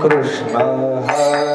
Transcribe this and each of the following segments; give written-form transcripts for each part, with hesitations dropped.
कृष्ण हरे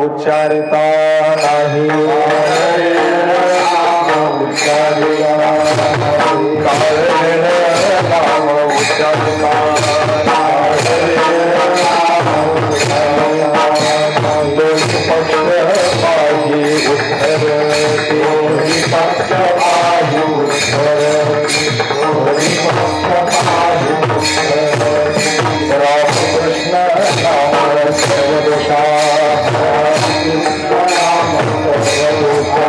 उच्चारता नाही उच्चारिता काळेण नाम उच्चारता दोष पक्ष पाही उत्तर दोन्ही पक्ष पाही उत्तर दोन्ही पक्ष पाही उत्तर रामकृष्ण नाम सर्वदोषा रामकृष्ण नाम सर्वदोषा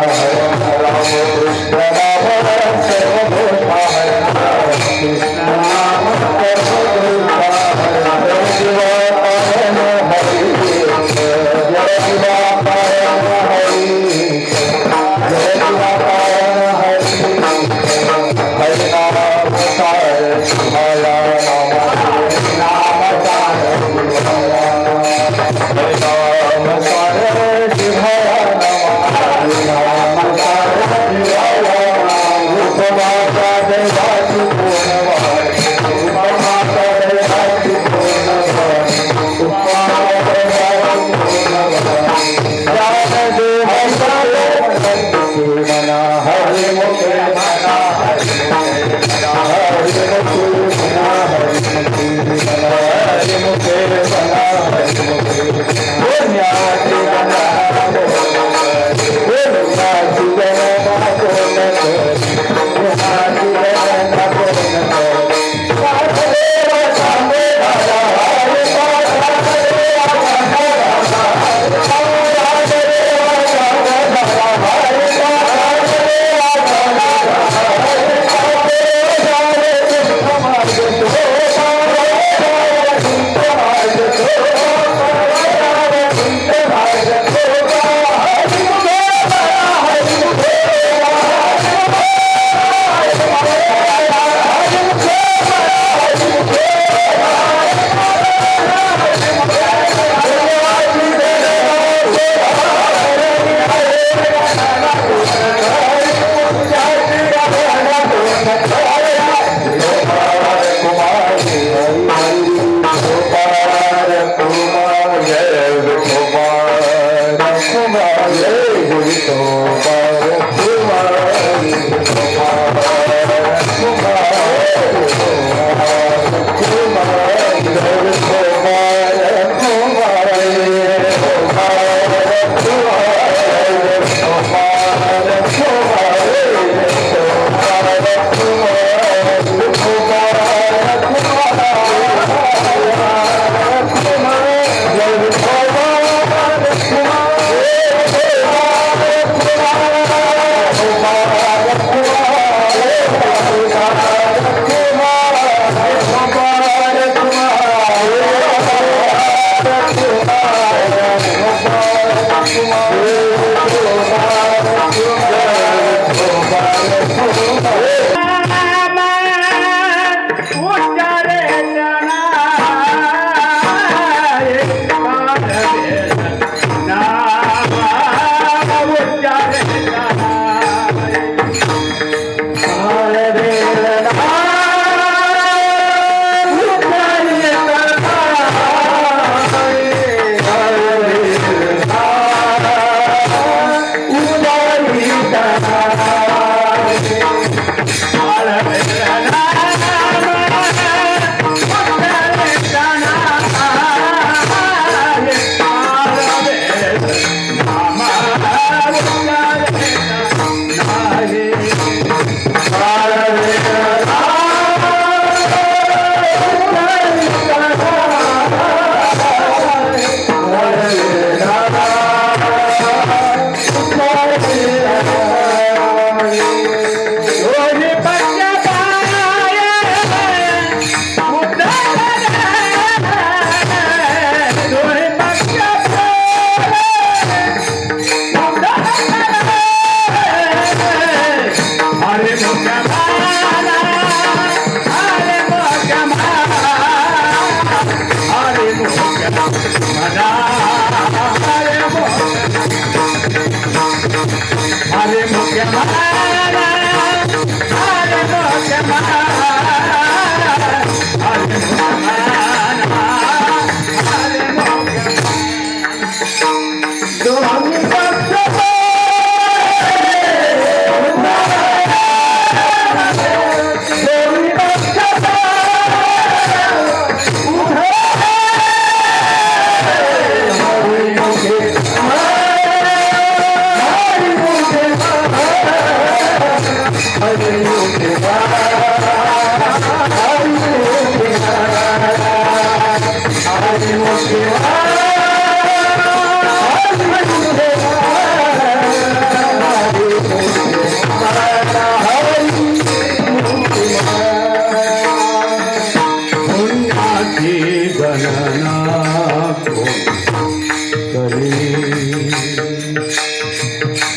कृष्ण नाम सर्वदोषा शिवापायन हरि जय शिवापायन हरि जय शिवापायन हरि हरि नाम सार शिवाया नाम सार शिवाया हरि नाम सार शिवाया नाम सार शिवाया रूपमाता देवाची पूर्णवाणी रूपमाता देवाची पूर्णवाणी रूपमाता देवाची पूर्णवाणी ज्ञान देवाचा मना हरि मुखे मना हरि मना हरि मुखे मना हरि मुखे मना हरि मुखे पुण्याची गणना पुण्याची गणना कोण करी पुण्याची गणना कोण करी साधदेव सांगे दादा हरे साधदेव सांगे दादा साधदेव सांगे दादा हरे साधदेव सांगे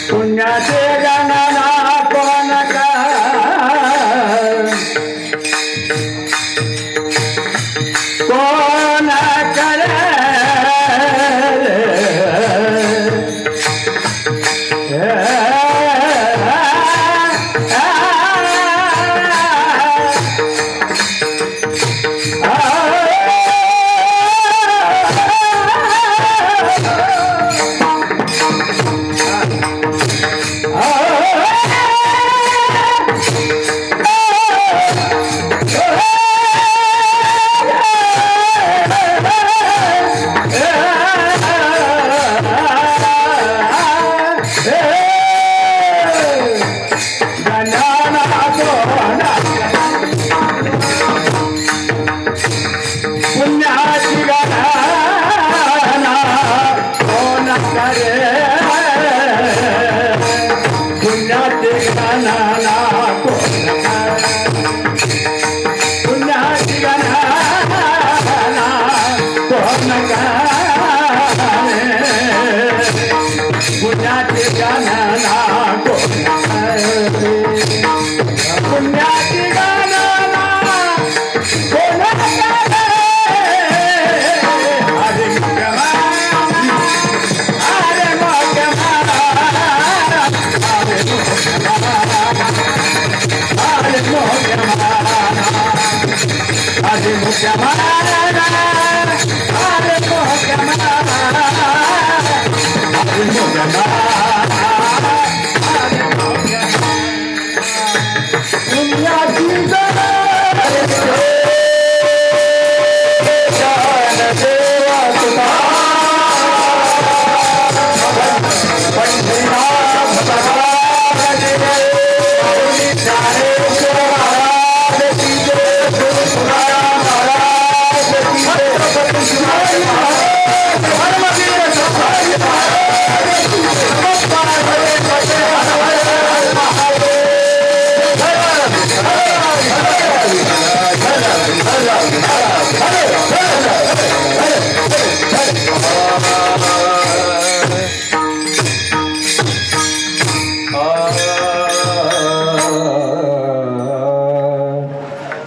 पुण्याचे गणना कोण कोण करे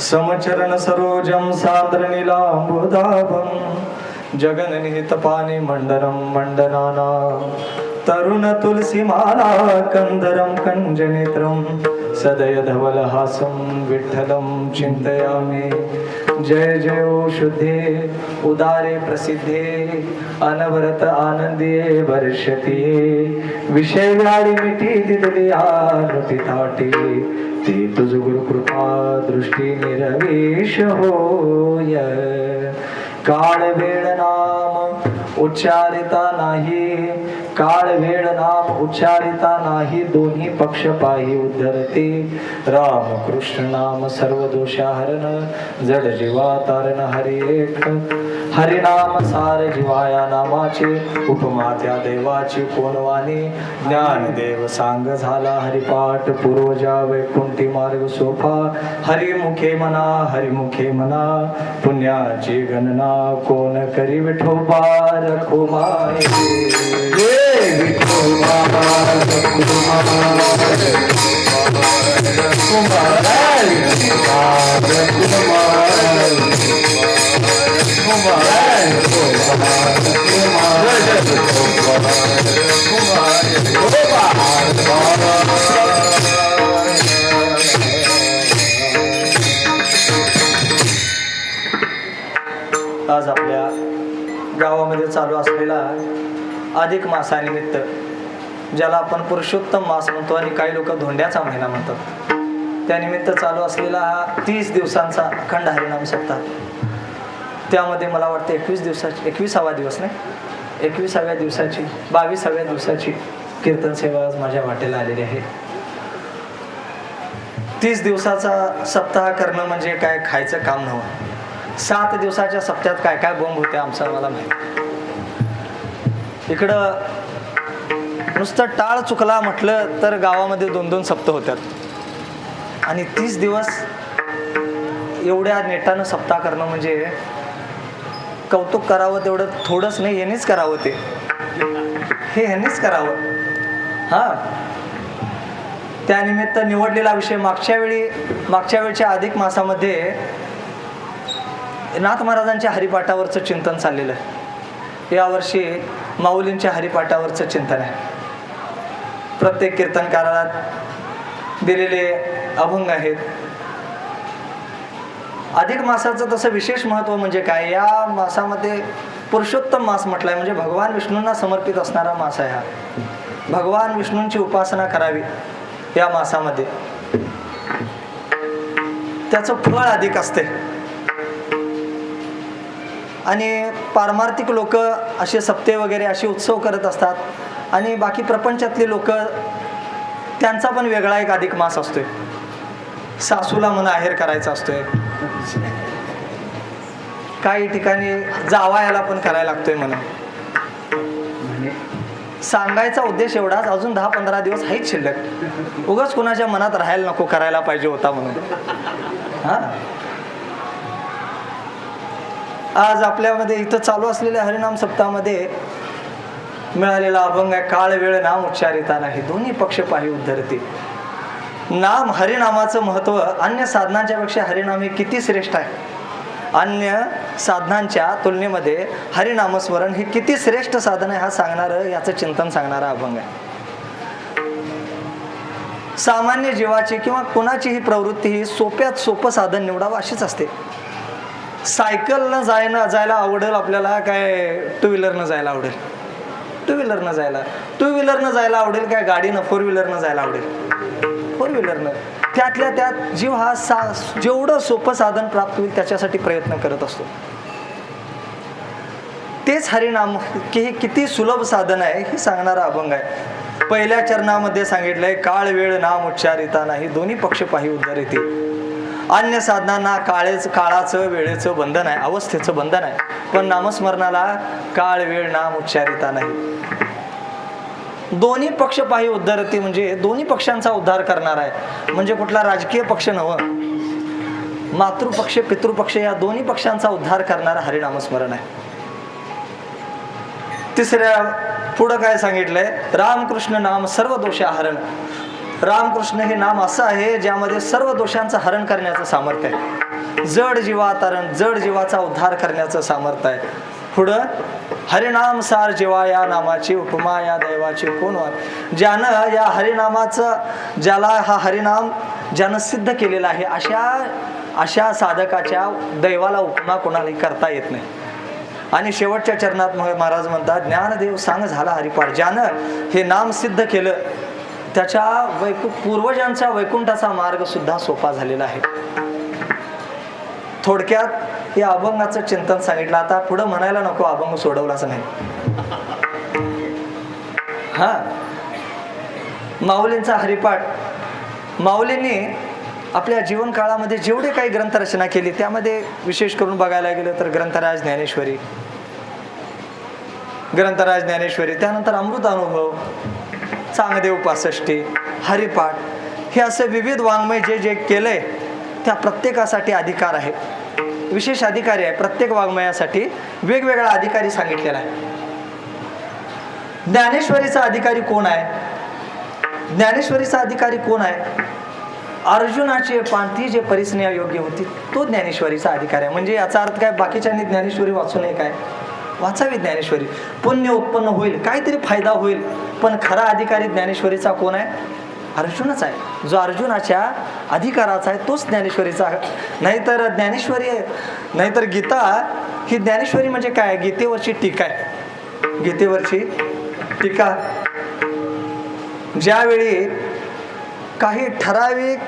समचरण सरोजम साद्र नीलांबुदाभं जगन्निहित पानि मंडरम मंडनाना तरुण तुलसी माला कंदरम कंजनेत्रम सदय धवल हासं विठ्ठलं चिंतयामि जय जय ओ शुद्धे उदारे प्रसिद्धे अनवरत आनंदे वर्षती विषय व्याळी मिठी दिदली आरती ताटी ते तुझ गुरु कृपा दृष्टी निरवेश होय काळ वेळ नाम उच्चारिता नाही काळ वेळ नाम उच्चारिता नाही दोन्ही पक्ष पाही उद्धरते राम कृष्ण नाम सर्व दोषा हरण जड जीवा तारण हरी एक हरिनाम सार जीवाया नामाचे उपमा त्या देवाची कोणवानी ज्ञानदेव सांग झाला हरिपाठ पूर्वजा वैकुंठी मार्ग सोपा हरिमुखे मना पुण्याची गणना कोण करी विठोबा रखुमाई आज आपल्या गावामध्ये चालू असलेला अधिक मासानिमित्त ज्याला आपण पुरुषोत्तम मास म्हणतो आणि काही लोक धोंड्याचा महिना म्हणतात त्यानिमित्त चालू असलेला हा 30 दिवसांचा अखंड हरिनाम सप्ताह त्यामध्ये मला वाटतं 21वा दिवस नाही 21व्या दिवसाची 22व्या दिवसाची कीर्तन सेवा आज माझ्या वाटेला आलेली आहे 30 दिवसाचा सप्ताह करणं म्हणजे काय खायचं काम नव्हतं 7 दिवसाच्या सप्त्यात काय काय बोंब होते आमचं मला माहिती इकडं नुसतं टाळ चुकला म्हटलं तर गावामध्ये 2-2 सप्ताह होत्यात आणि 30 दिवस एवढ्या नेटानं सप्ताह करणं म्हणजे कौतुक करावं तेवढं थोडंच नाही यांनीच करावं ते हे ह्यांनीच करावं. हा, त्यानिमित्त निवडलेला विषय मागच्या वेळच्या अधिक मासामध्ये नाथ महाराजांच्या हरिपाठावरचं चिंतन चाललेलं आहे. यावर्षी माऊलींच्या हरिपाठावरचं चिंतन आहे. प्रत्येक कीर्तनकाराला दिलेले अभंग आहेत. अधिक मासाचं तसं विशेष महत्त्व म्हणजे काय, या मासामध्ये पुरुषोत्तम मास म्हटलाय, म्हणजे भगवान विष्णूंना समर्पित असणारा मास आहे हा. भगवान विष्णूंची उपासना करावी या मासामध्ये. त्याचं फळ अधिक असते. आणि पारमार्थिक लोक असे सप्ते वगैरे असे उत्सव करत असतात. आणि बाकी प्रपंचातले लोक त्यांचा पण वेगळा एक अधिक मास असतोय. सासूला म्हणा आहेर करायचा असतोय, काही ठिकाणी जावयाला पण करायला लागतोय म्हणा. सांगायचा उद्देश एवढाच, अजून 10-15 दिवस आहेत शिल्लक. उगाच कुणाच्या मनात राहायला नको, करायला पाहिजे होता म्हणून. हा, आज आपल्यामध्ये इथं चालू असलेल्या हरिनाम सप्ताहामध्ये मिळालेला अभंग आहे, काळ वेळ नाम उच्चारिता नाही, दोन्ही पक्ष पाही उद्धरते. नाम, हरिनामाचं महत्त्व अन्य साधनांच्या पेक्षा हरिनाम हे किती श्रेष्ठ आहे. अन्य साधनांच्या तुलनेमध्ये हरिनामस्मरण हे किती श्रेष्ठ साधन आहे हा सांगणारं, याचं चिंतन सांगणारा अभंग आहे. सामान्य जीवाची किंवा कोणाचीही प्रवृत्ती ही सोप्यात सोपं साधन निवडावं अशीच असते. सायकलनं जायला आवडेल आपल्याला काय टू व्हीलरनं जायला आवडेल? टू व्हीलरनं जायला आवडेल काय गाडीनं, फोर व्हीलरनं जायला आवडेल? फोर व्हीलरनं. त्यातल्या त्यात जीव हा जेवढं सोपं साधन प्राप्त होईल त्याच्यासाठी प्रयत्न करत असतो. तेच हरिनाम की हे किती सुलभ साधन आहे हे सांगणारा अभंग आहे. पहिल्या चरणामध्ये सांगितलंय, काळ वेळ नाम उच्चारिता नाही, दोन्ही पक्ष पाही उद्धरते. अन्य साधनांना काळाचं वेळेचं बंधन आहे, अवस्थेचं बंधन आहे, पण नामस्मरणाला काळ वेळ नाम उच्चारिता नाही. दोन्ही पक्ष पाही उद्धरते म्हणजे दोन्ही पक्षांचा उद्धार करणार आहे. म्हणजे कुठला राजकीय पक्ष नव्हं, मातृपक्ष पितृपक्ष या दोन्ही पक्षांचा उद्धार करणारा हरिनामस्मरण आहे. तिसऱ्या पुढं काय सांगितलंय, रामकृष्ण नाम सर्व दोषाहरण. रामकृष्ण हे नाम असं आहे ज्यामध्ये सर्व दोषांचं हरण करण्याचं सामर्थ्य आहे. जड जीवाचा उद्धार करण्याचं सामर्थ्य आहे. पुढं, हरिनाम सार जीवा या नामाची उपमा या दैवाची कोण वाद. ज्यानं या हरिनामाचं, ज्याला हा हरिनाम ज्यानं सिद्ध केलेला आहे अशा साधकाच्या दैवाला उपमा कोणालाही करता येत नाही. आणि शेवटच्या चरणात महाराज म्हणतात, ज्ञानदेव सांग झाला हरिपाठ. ज्यानं हे नाम सिद्ध केलं त्याच्या पूर्वजांचा वैकुंठाचा मार्ग सुद्धा सोपा झालेला आहे. थोडक्यात या अभंगाचं चिंतन सांगितलं. आता पुढं म्हणायला नको अभंग सोडवलाच नाही. हा, माऊलींचा हरिपाठ. माऊलींनी आपल्या जीवन काळामध्ये जेवढे काही ग्रंथरचना केली त्यामध्ये विशेष करून बघायला गेलं तर ग्रंथराज ज्ञानेश्वरी, त्यानंतर अमृतानुभव, चांगदेव पासष्टी, हरिपाठ, हे असे विविध वाङ्मय जे केलंय त्या प्रत्येकासाठी अधिकार आहे, विशेष अधिकारी आहे. प्रत्येक वाङ्मयासाठी वेगवेगळा अधिकारी सांगितलेला आहे. ज्ञानेश्वरीचा अधिकारी कोण आहे? अर्जुनाची पांथी जे परिस्नेह योग्य होती तो ज्ञानेश्वरीचा अधिकारी आहे. म्हणजे याचा अर्थ काय, बाकीच्यांनी ज्ञानेश्वरी वाचू नये काय? वाचावी ज्ञानेश्वरी. पुण्य उत्पन्न होईल, काहीतरी फायदा होईल. पण खरा अधिकारी ज्ञानेश्वरीचा कोण आहे? अर्जुनच आहे. जो अर्जुनाच्या अधिकाराचा आहे तोच ज्ञानेश्वरीचा. नाहीतर गीता ही ज्ञानेश्वरी म्हणजे काय? गीतेवरची टीका आहे. गीतेवरची टीका. ज्यावेळी काही ठराविक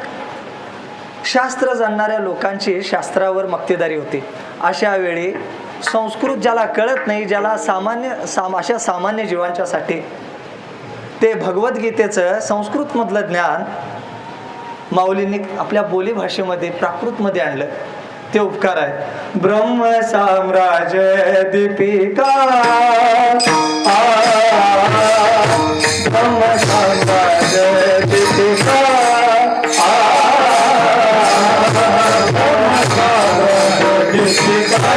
शास्त्र जाणणाऱ्या लोकांची शास्त्रावर मक्तेदारी होती, अशा वेळी संस्कृत ज्याला कळत नाही, ज्याला अशा सामान्य जीवांच्यासाठी ते भगवद्गीतेचं संस्कृतमधलं ज्ञान माऊलींनी आपल्या बोलीभाषेमध्ये प्राकृतमध्ये आणलं. ते उपकार आहे. ब्रह्म साम्राज्य दीपिका, ब्रह्म साम्राज्य दीपिका, दीपिका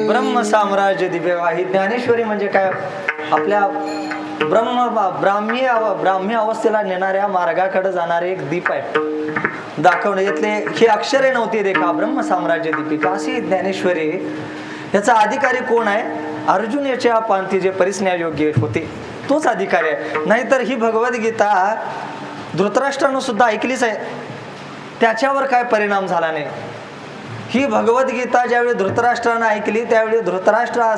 ब्रह्म साम्राज्य दिव्य ही ज्ञानेश्वरी म्हणजे काय? आपल्या ब्राह्मी अवस्थेला नेणाऱ्या मार्गाकडे जाणारे एक दीप आहे दाखवणं. यातले ही अक्षरे नव्हती रेखा ब्रह्म साम्राज्य दीपिका अशी ज्ञानेश्वरी. याचा अधिकारी कोण आहे? अर्जुन याच्या पांथी जे परिस्न्या योग्य होते तोच अधिकारी आहे. नाहीतर ही भगवद्गीता धृतराष्ट्रानं सुद्धा ऐकलीच आहे, त्याच्यावर काय परिणाम झाला नाही. ही भगवद्गीता ज्यावेळी धृतराष्ट्रानं ऐकली त्यावेळी धृतराष्ट्र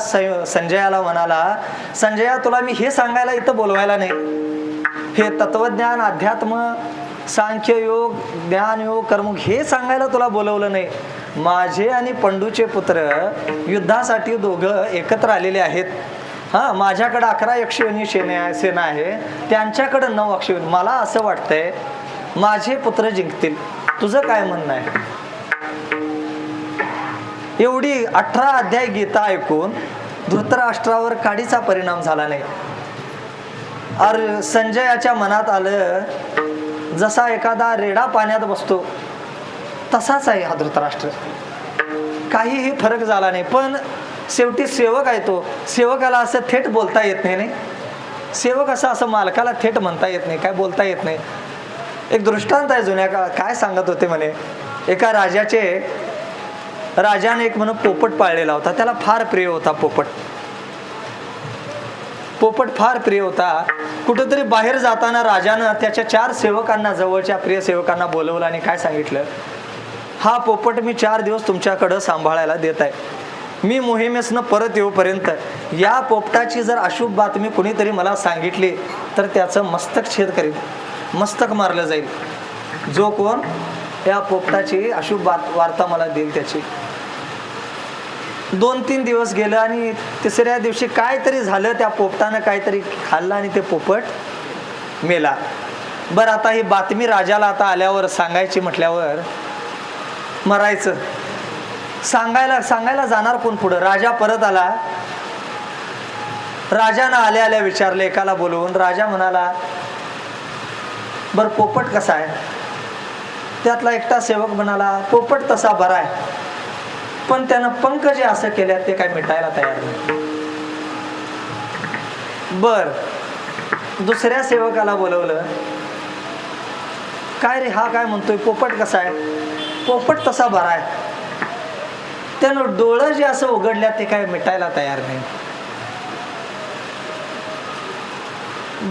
संजयाला म्हणाला, संजया तुला मी हे सांगायला इथं बोलवायला नाही. हे तत्वज्ञान, अध्यात्म, सांख्ययोग, ज्ञानयोग, कर्मयोग हे सांगायला तुला बोलवलं नाही. माझे आणि पंडूचे पुत्र युद्धासाठी दोघं एकत्र आलेले आहेत. माझ्याकडे 11 यक्षयोनी सेना आहे, त्यांच्याकडे 9 अक्षयोनी. मला असं वाटतंय माझे पुत्र जिंकतील. तुझं काय म्हणणं आहे? एवढी 18 अध्याय गीता ऐकून धृतराष्ट्रावर काडीचा परिणाम झाला नाही. संजयाच्या मनात आलं जसा एखादा रेडा पाण्यात बसतो तसाच आहे हा धृतराष्ट्र. काहीही फरक झाला नाही. पण शेवटी सेवक आहे तो. सेवकाला असं थेट बोलता येत नाही. सेवक असं मालकाला थेट म्हणता येत नाही, काय बोलता येत नाही. एक दृष्टांत आहे जुन्या काळात. काय सांगत होते म्हणे, एका राजाने एक म्हणून पोपट पाळलेला होता. त्याला फार प्रिय होता पोपट फार प्रिय होता. कुठेतरी बाहेर जाताना राजानं त्याच्या 4 सेवकांना, जवळच्या प्रिय सेवकांना बोलवलं आणि काय सांगितलं, हा पोपट मी 4 दिवस तुमच्याकडं सांभाळायला देत आहे. मी मोहिमेसनं परत येऊपर्यंत या पोपटाची जर अशुभ बातमी कुणीतरी मला सांगितली तर त्याचं मस्तक छेद करील, मस्तक मारलं जाईल. जो कोण या पोपटाची अशुभ वार्ता मला देईल त्याची. 2-3 दिवस गेलं आणि 3ऱ्या दिवशी काहीतरी झालं. त्या पोपटानं काहीतरी खाल्लं आणि ते पोपट मेला. बरं, आता ही बातमी राजाला आता आल्यावर सांगायची म्हटल्यावर मरायचं. सांगायला जाणार कोण पुढं? राजा परत आला. राजानं आल्या विचारलं एकाला बोलवून. राजा म्हणाला, बरं पोपट कसा आहे? त्यातला एकटा सेवक म्हणाला, पोपट तसा बरा आहे, पण त्यानं पंख जे असं केल्या ते काय मिटायला तयार नाही. बर, दुसऱ्या सेवकाला बोलवलं. काय रे, हा काय म्हणतोय? पोपट कसा आहे? पोपट तसा बरा आहे, त्यानं डोळं जे असं उघडल्या ते काय मिटायला तयार नाही.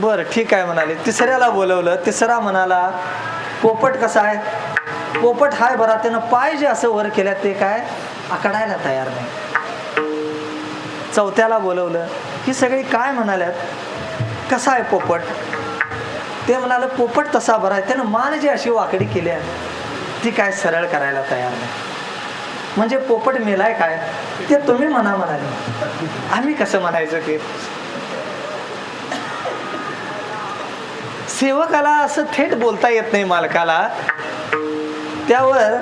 बर ठीक आहे म्हणाले. तिसऱ्याला बोलवलं. तिसरा म्हणाला, पोपट कसा आहे? पोपट हाय बरा, त्यानं पाय जे असं वर केल्या ते काय आकडायला तयार नाही. चौथ्याला बोलवलं. ही सगळी काय म्हणाल्यात, कसा आहे पोपट? ते म्हणाले, पोपट तसा बरा आहे, त्यानं मान जी अशी वाकडी केली आहे ती काय सरळ करायला तयार नाही. म्हणजे पोपट मेलाय काय ते तुम्ही म्हणाले, आम्ही कसं म्हणायचं? की सेवकाला असं थेट बोलता येत नाही मालकाला. त्यावर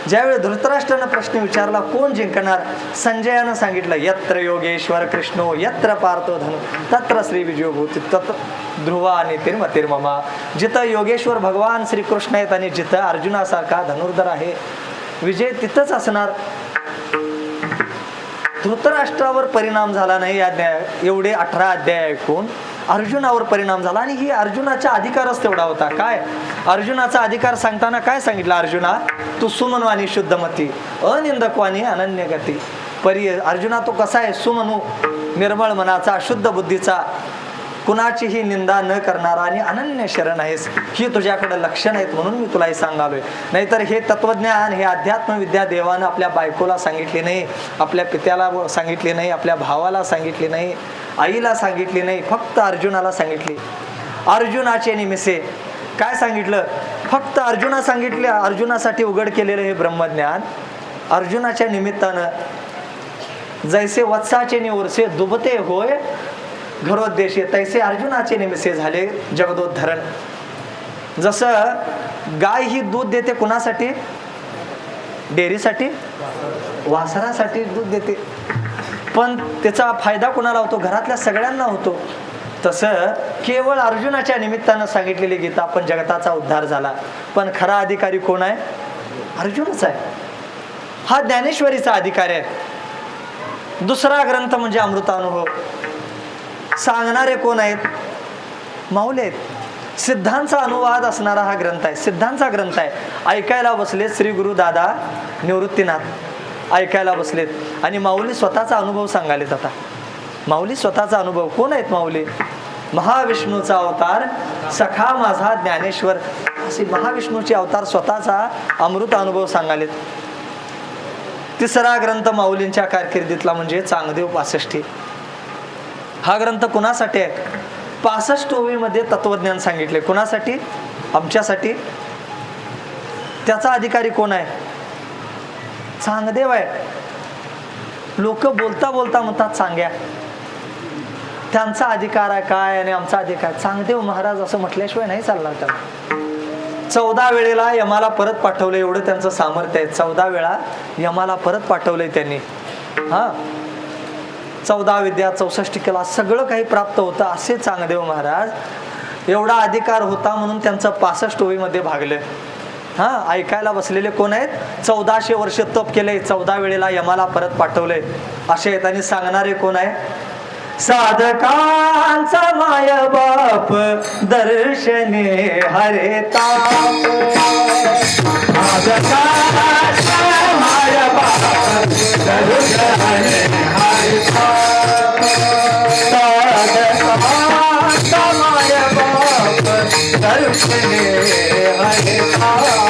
ज्यावेळी धृतराष्ट्रानं प्रश्न विचारला, कोण जिंकणार? संजयानं सांगितलं, यत्र योगेश्वर कृष्णो यत्र पार्थो धनु तत्र श्री विजयो भूती तत्र ध्रुवा आणि तिर्मतिर्ममा. जिथं योगेश्वर भगवान श्रीकृष्ण आहेत आणि जिथं अर्जुनासारखा धनुर्धर आहे, विजय तिथंच असणार. धृतराष्ट्रावर परिणाम झाला नाही एवढे 18 अध्याय ऐकून. अर्जुनावर परिणाम झाला आणि ही अर्जुनाचा अधिकारच तेवढा होता. काय अर्जुनाचा अधिकार सांगताना काय सांगितलं? अर्जुना तू सुमनवाणी शुद्धमती अनिंदकवाणी अनन्यगती. अर्जुना तो कसा आहे? सुमनू, निर्मळ मनाचा, शुद्ध बुद्धीचा, कुणाचीही निंदा न करणारा आणि अनन्य शरण आहेस. ही तुझ्याकडे लक्षण आहेत म्हणून मी तुला हे सांगालोय. नाहीतर हे तत्वज्ञान, हे अध्यात्म विद्या देवानं आपल्या बायकोला सांगितली नाही, आपल्या पित्याला सांगितली नाही, आपल्या भावाला सांगितली नाही, आईला सांगितली नाही, फक्त अर्जुनाला सांगितली. अर्जुनाचे निमित्ते काय सांगितलं? फक्त अर्जुना सांगितले. अर्जुनासाठी उघड केलेलं हे ब्रह्मज्ञान अर्जुनाच्या निमित्तानं जैसे वत्साचे निवरसे दुबते होय घरोद्देशे तैसे अर्जुनाचे निमित्ते झाले जगदोद्धरण. जसं गाय ही दूध देते कुणासाठी? डेअरीसाठी, वासरासाठी दूध देते, पण त्याचा फायदा कुणाला होतो? घरातल्या सगळ्यांना होतो. तसं केवळ अर्जुनाच्या निमित्तानं सांगितलेली गीता पण जगताचा उद्धार झाला, पण खरा अधिकारी कोण आहे? अर्जुनच आहे. हा ज्ञानेश्वरीचा अधिकारी आहे. दुसरा ग्रंथ म्हणजे अमृतानुभव. सांगणारे कोण आहेत? माऊली आहेत. सिद्धांचा अनुवाद असणारा हा ग्रंथ आहे, सिद्धांचा ग्रंथ आहे. ऐकायला बसलेत श्री गुरु दादा निवृत्तीनाथ, ऐकायला बसलेत आणि माऊली स्वतःचा अनुभव सांगालेत. आता माऊली स्वतःचा अनुभव. कोण आहेत माऊली? महाविष्णूचा अवतार सखा माझा ज्ञानेश्वर, असे महाविष्णूचे अवतार स्वतःचा अमृत अनुभव सांगालेत. तिसरा ग्रंथ माऊलींच्या कारकिर्दीतला म्हणजे चांगदेव पासष्टी. हा ग्रंथ कुणासाठी आहे? 65 ओवीमध्ये तत्वज्ञान सांगितले. कुणासाठी? आमच्यासाठी. त्याचा अधिकारी कोण आहे? चांगदेव आहे. लोक बोलता बोलता म्हणतात सांग्या. त्यांचा अधिकार आहे काय आणि आमचा अधिकार? चांगदेव महाराज असं म्हटल्याशिवाय नाही चालणार. त्यांना 14 वेळेला यमाला परत पाठवलं, एवढं त्यांचं सामर्थ्य आहे. 14 वेळा यमाला परत पाठवलंय त्यांनी. हा 14 विद्या 64 कला सगळं काही प्राप्त होतं असे चांगदेव महाराज. एवढा अधिकार होता म्हणून त्यांचं 65 ओवीमध्ये भागलं. हा ऐकायला बसलेले कोण आहेत? 1400 वर्ष तप केलंय, 14 वेळेला यमाला परत पाठवलंय असे आहेत. आणि सांगणारे कोण आहे? साधकांचा माय बाप दर्शने हरे ताप. साधकांचा माय बाप दर्शने हरे ताप. साधकांचा माय बाप दर्शने हरे ताप.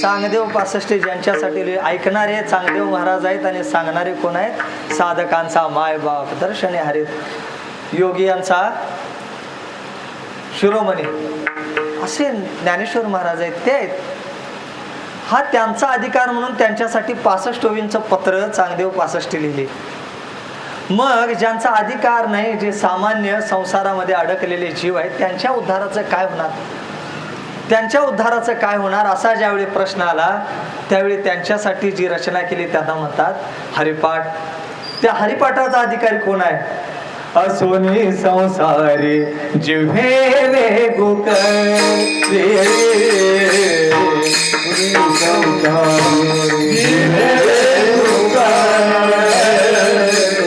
चांगदेव 65 ज्यांच्यासाठी ऐकणारे चांगदेव महाराज आहेत आणि सांगणारे कोण आहेत? साधकांचा माय बाप दर्शने हरित. योगी यांचा शिरोमणी असे ज्ञानेश्वर महाराज आहेत, ते आहेत. हा त्यांचा अधिकार म्हणून त्यांच्यासाठी 65 ओवींचं पत्र चांगदेव 65 लिहिले. मग ज्यांचा अधिकार नाही, जे सामान्य संसारामध्ये अडकलेले जीव आहेत, त्यांच्या उद्धाराचं काय होणार? त्यांच्या उद्धाराचं काय होणार असा ज्यावेळी प्रश्न आला त्यावेळी त्यांच्यासाठी जी रचना केली त्यांना म्हणतात हरिपाठ. त्या हरिपाठाचा अधिकारी कोण आहे? असोनी संसारी जिव्हे वेगुक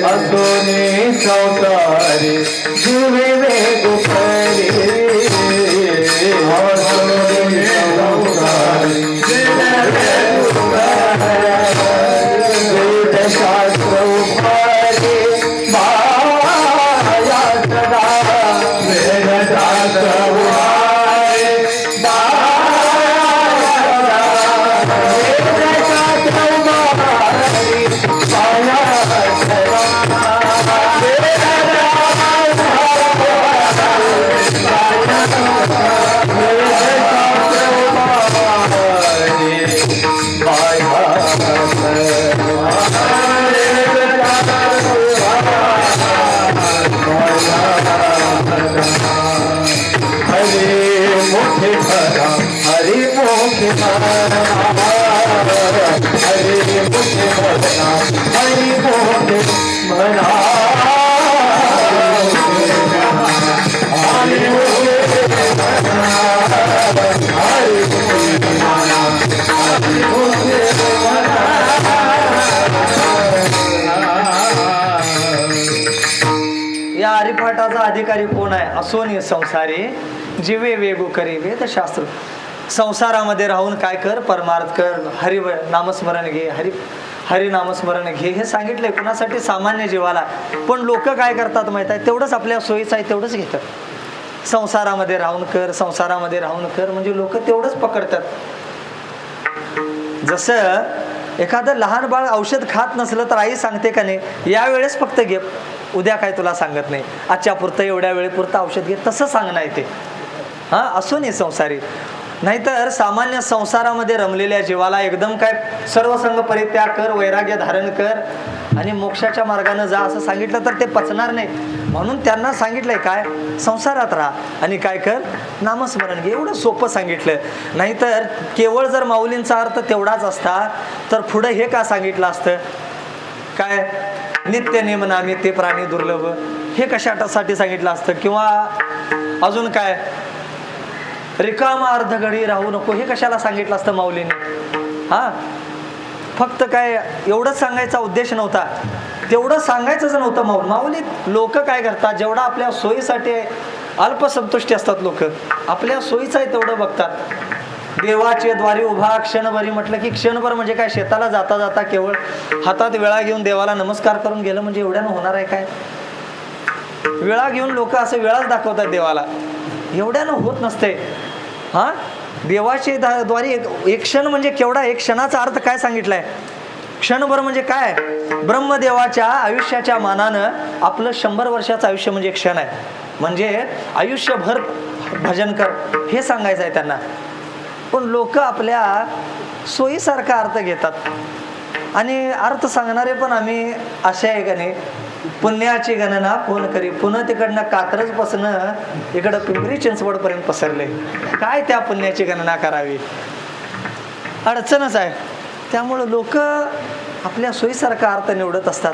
असोनी संसारी जिव्हे वेगुक हरिपाठाचा अधिकारी कोण आहे? असोनी संसारी जीवे वेगो करी वेदशास्त्र. संसारामध्ये राहून काय कर? परमार्थ कर, हरि नामस्मरण घे, हरी नामस्मरण घे, हे सांगितलंय कुणासाठी? सामान्य जीवाला. पण लोक काय करतात माहित आहे? तेवढंच आपल्या सोयीचं आहे तेवढंच घेतात. संसारामध्ये राहून कर, संसारामध्ये राहून कर, म्हणजे लोक तेवढंच पकडतात. जसं एखादं लहान बाळ औषध खात नसलं तर आई सांगते का नाही, यावेळेस फक्त घे, उद्या काय तुला सांगत नाही, आजच्या पुरतं एवढ्या वेळेपुरतं औषध घे, तसं सांगणं आहे ते. असो नाही संसारी. नाहीतर सामान्य संसारामध्ये रमलेल्या जीवाला एकदम काय सर्वसंग परित्याग कर, वैराग्य धारण कर आणि मोक्षाच्या मार्गाने जा असं सांगितलं तर ते पचणार नाही. म्हणून त्यांना सांगितलंय काय? संसारात राहा आणि काय कर? नामस्मरण घे. एवढं सोपं सांगितलं. नाहीतर केवळ जर माऊलींचा अर्थ तेवढाच असता तर पुढे हे का सांगितलं असतं? काय? नित्य नेम नामी ते प्राणी दुर्लभ, हे कशासाठी सांगितलं असतं? किंवा अजून काय? रिकामा अर्ध घडी राहू नको, हे कशाला सांगितलं असतं माऊलीने? फक्त काय एवढंच सांगायचा उद्देश नव्हता, तेवढं सांगायचंच नव्हतं. माऊली लोक काय करतात? जेवढा आपल्या सोयीसाठी अल्पसंतुष्टी असतात लोक, आपल्या सोयीचं आहे तेवढं बघतात. देवाचे द्वारी उभा क्षणभरी म्हटलं की क्षणभर म्हणजे काय? शेताला जाता जाता केवळ हातात वेळा घेऊन देवाला नमस्कार करून गेलं म्हणजे एवढ्यानं होणार आहे काय? वेळा घेऊन लोक असं वेळाच दाखवतात देवाला, एवढ्यानं होत नसते. देवाचे द्वारी एक क्षण म्हणजे केवढा? एक क्षणाचा अर्थ काय सांगितलाय? क्षणभर म्हणजे काय? ब्रह्मदेवाच्या आयुष्याच्या मानानं आपलं 100 वर्षाचं आयुष्य म्हणजे क्षण आहे. म्हणजे आयुष्यभर भजन कर हे सांगायचं आहे त्यांना. पण लोक आपल्या सोयीसारखा अर्थ घेतात. आणि अर्थ सांगणारे पण आम्ही असे आहे का नाही, पुण्याची गणना कोण करी. पुन्हा तिकडनं कात्रज पासून इकडं पिंपरी चिंचवड पर्यंत पसरले. काय त्या पुण्याची गणना करावी? अडचणच आहे. त्यामुळं लोक आपल्या सोयीसारखा अर्थ निवडत असतात.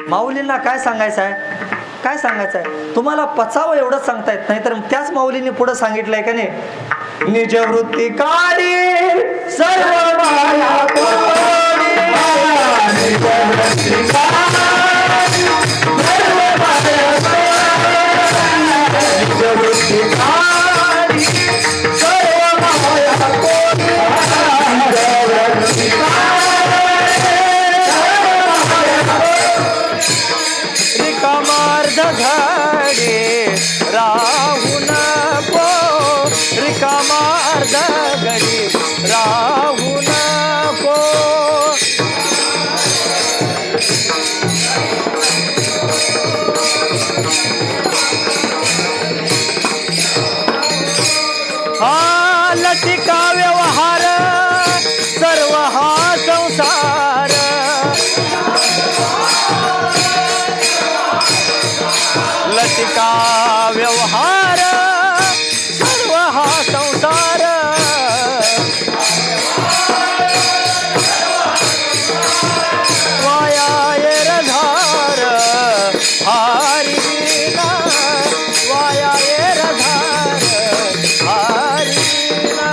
माऊलींना काय सांगायचं आहे? काय सांगायचं आहे? तुम्हाला पचावं एवढंच सांगता येत नाही तर त्याच माऊलींनी पुढे सांगितलंय का नाही, निज वृत्ती काढी सर्व माया कोडी, निज वृत्ती काढी सर्व माया कोडी, निज वृत्ती काढी सर्व माया कोडी, निज वृत्ती रिकामार्ध घडी राहू नको, रिकामार्ध घडी राहू नको. हा लटिका व्यवहार सर्व हा संसार, लटिका व्यवहार सर्व हा संसार, वाया येरधार हारी विना, वाया येरधार हारी विना.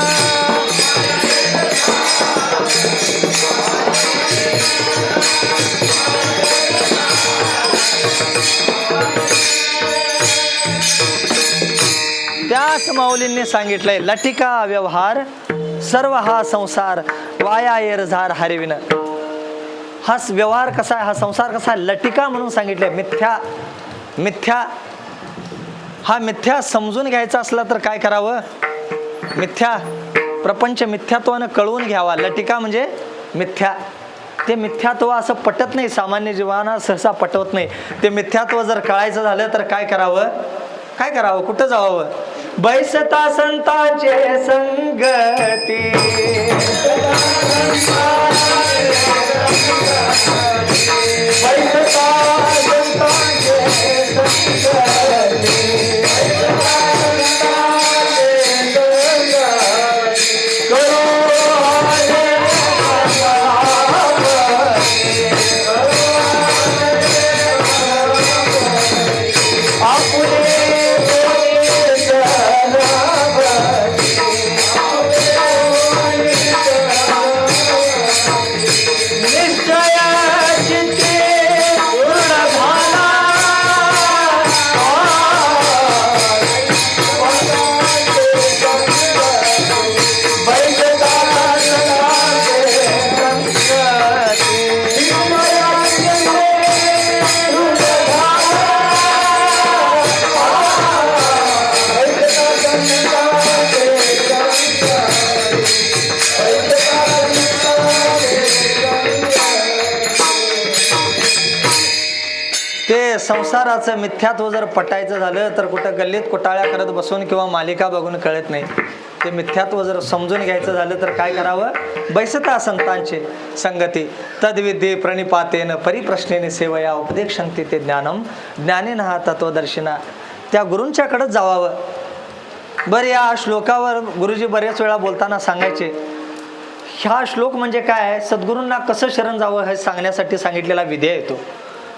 त्याच माऊलींनी सांगितलंय, लटिका व्यवहार सर्व हा संसार, वाया येरझार हरविन. हा व्यवहार कसा आहे? हा संसार कसा आहे? लटिका म्हणून सांगितलंय. मिथ्या, मिथ्या. हा मिथ्या समजून घ्यायचा असला तर काय करावं? मिथ्या प्रपंच मिथ्यात्वानं कळवून घ्यावा. लटिका म्हणजे मिथ्या. ते मिथ्यात्व असं पटत नाही, सामान्य जीवाना सहसा पटवत नाही. ते मिथ्यात्व जर कळायचं झालं तर काय करावं? काय करावं? कुठं जावावं? बैसता संतांचे संगती, बैसता संतांचे संगती, ते संसाराचं मिथ्यात्व जर पटायचं झालं तर कुठं गल्लीत कुटाळ्या करत बसून किंवा मालिका बघून कळत नाही. ते मिथ्यात्व जर समजून घ्यायचं झालं तर काय करावं? बैसता संतांचे संगती तद्विद्ये प्रणिपातेन परिप्रश्नेने सेवया उपदेक्षन्ति ते ज्ञानम ज्ञानेन हा तत्वदर्शिना. त्या गुरूंच्याकडे जावावं. बरं, या श्लोकावर गुरुजी बरेच वेळा बोलताना सांगायचे, हा श्लोक म्हणजे काय? सद्गुरूंना कसं शरण जावं हे सांगण्यासाठी सांगितलेला विधेय येतो.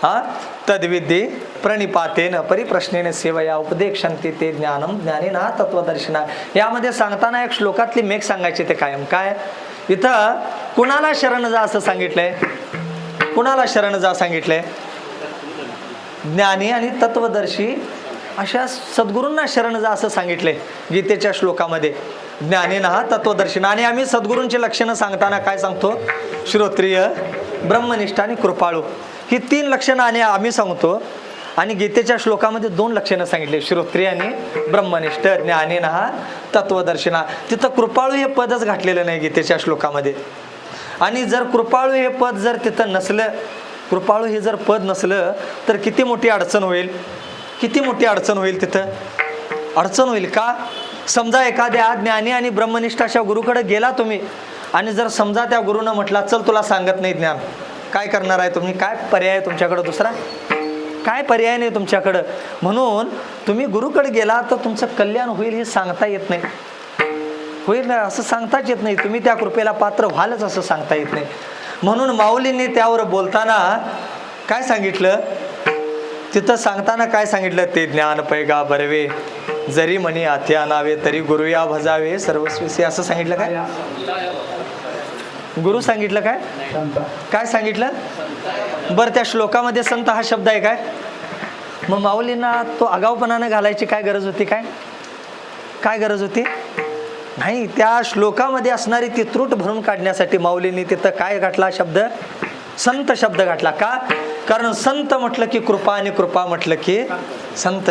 हा, तद्विद्ये प्रणिपातेन परिप्रश्नेने सेवया उपदेक्षन्ति ते ज्ञानम ज्ञानेन हा तत्वदर्शिना. यामध्ये सांगताना एक श्लोकातली मेघ सांगायचे ते कायम काय? इथं कुणाला शरण जा असं सांगितलंय? कुणाला शरण जा सांगितलंय? ज्ञानी आणि तत्वदर्शी अशा सद्गुरूंना शरण जा असं सांगितलंय गीतेच्या श्लोकामध्ये. ज्ञानेन हा तत्वदर्शिना. आणि आम्ही सद्गुरूंची लक्षणं सांगताना काय सांगतो? श्रोत्रिय, ब्रह्मनिष्ठ आणि कृपाळू ही 3 लक्षणं आणि आम्ही सांगतो. आणि गीतेच्या श्लोकामध्ये 2 लक्षणं सांगितले, श्रोत्रिय आणि ब्रह्मनिष्ठ, ज्ञानेन हा तत्वदर्शिना. तिथं कृपाळू हे पदच घातलेलं नाही गीतेच्या श्लोकामध्ये. आणि जर कृपाळू हे पद जर तिथं नसलं, कृपाळू हे जर पद नसलं तर किती मोठी अडचण होईल? किती मोठी अडचण होईल? तिथं अडचण होईल का? समजा एखाद्या ज्ञानी आणि ब्रह्मनिष्ठ अशा गुरुकडे गेला तुम्ही आणि जर समजा त्या गुरुनं म्हटला चल तुला सांगत नाही ज्ञान, काय करणार आहे तुम्ही? काय पर्याय तुमच्याकडं दुसरा? काय पर्याय नाही तुमच्याकडं. म्हणून तुम्ही गुरुकडे गेला तर तुमचं कल्याण होईल हे सांगता येत नाही. होईल असं सांगताच येत नाही. तुम्ही त्या कृपेला पात्र व्हालच असं सांगता येत नाही. म्हणून माऊलींनी त्यावर बोलताना काय सांगितलं? तिथं सांगताना काय सांगितलं? ते ज्ञान पैगा बरवे जरी मनी आथ्या नावे तरी गुरुया भजावे सर्वस्वीसी असं सांगितलं काय? गुरु सांगितलं काय? काय सांगितलं? बरं, त्या श्लोकामध्ये संत हा शब्द आहे काय? मग माऊलींना तो आगाऊपणानं घालायची काय गरज होती? काय गरज होती? नाही, त्या श्लोकामध्ये असणारी ती त्रुट भरून काढण्यासाठी माऊलींनी तिथं काय घातला शब्द? संत शब्द घातला. का? कारण संत म्हटलं की कृपा आणि कृपा म्हटलं की संत.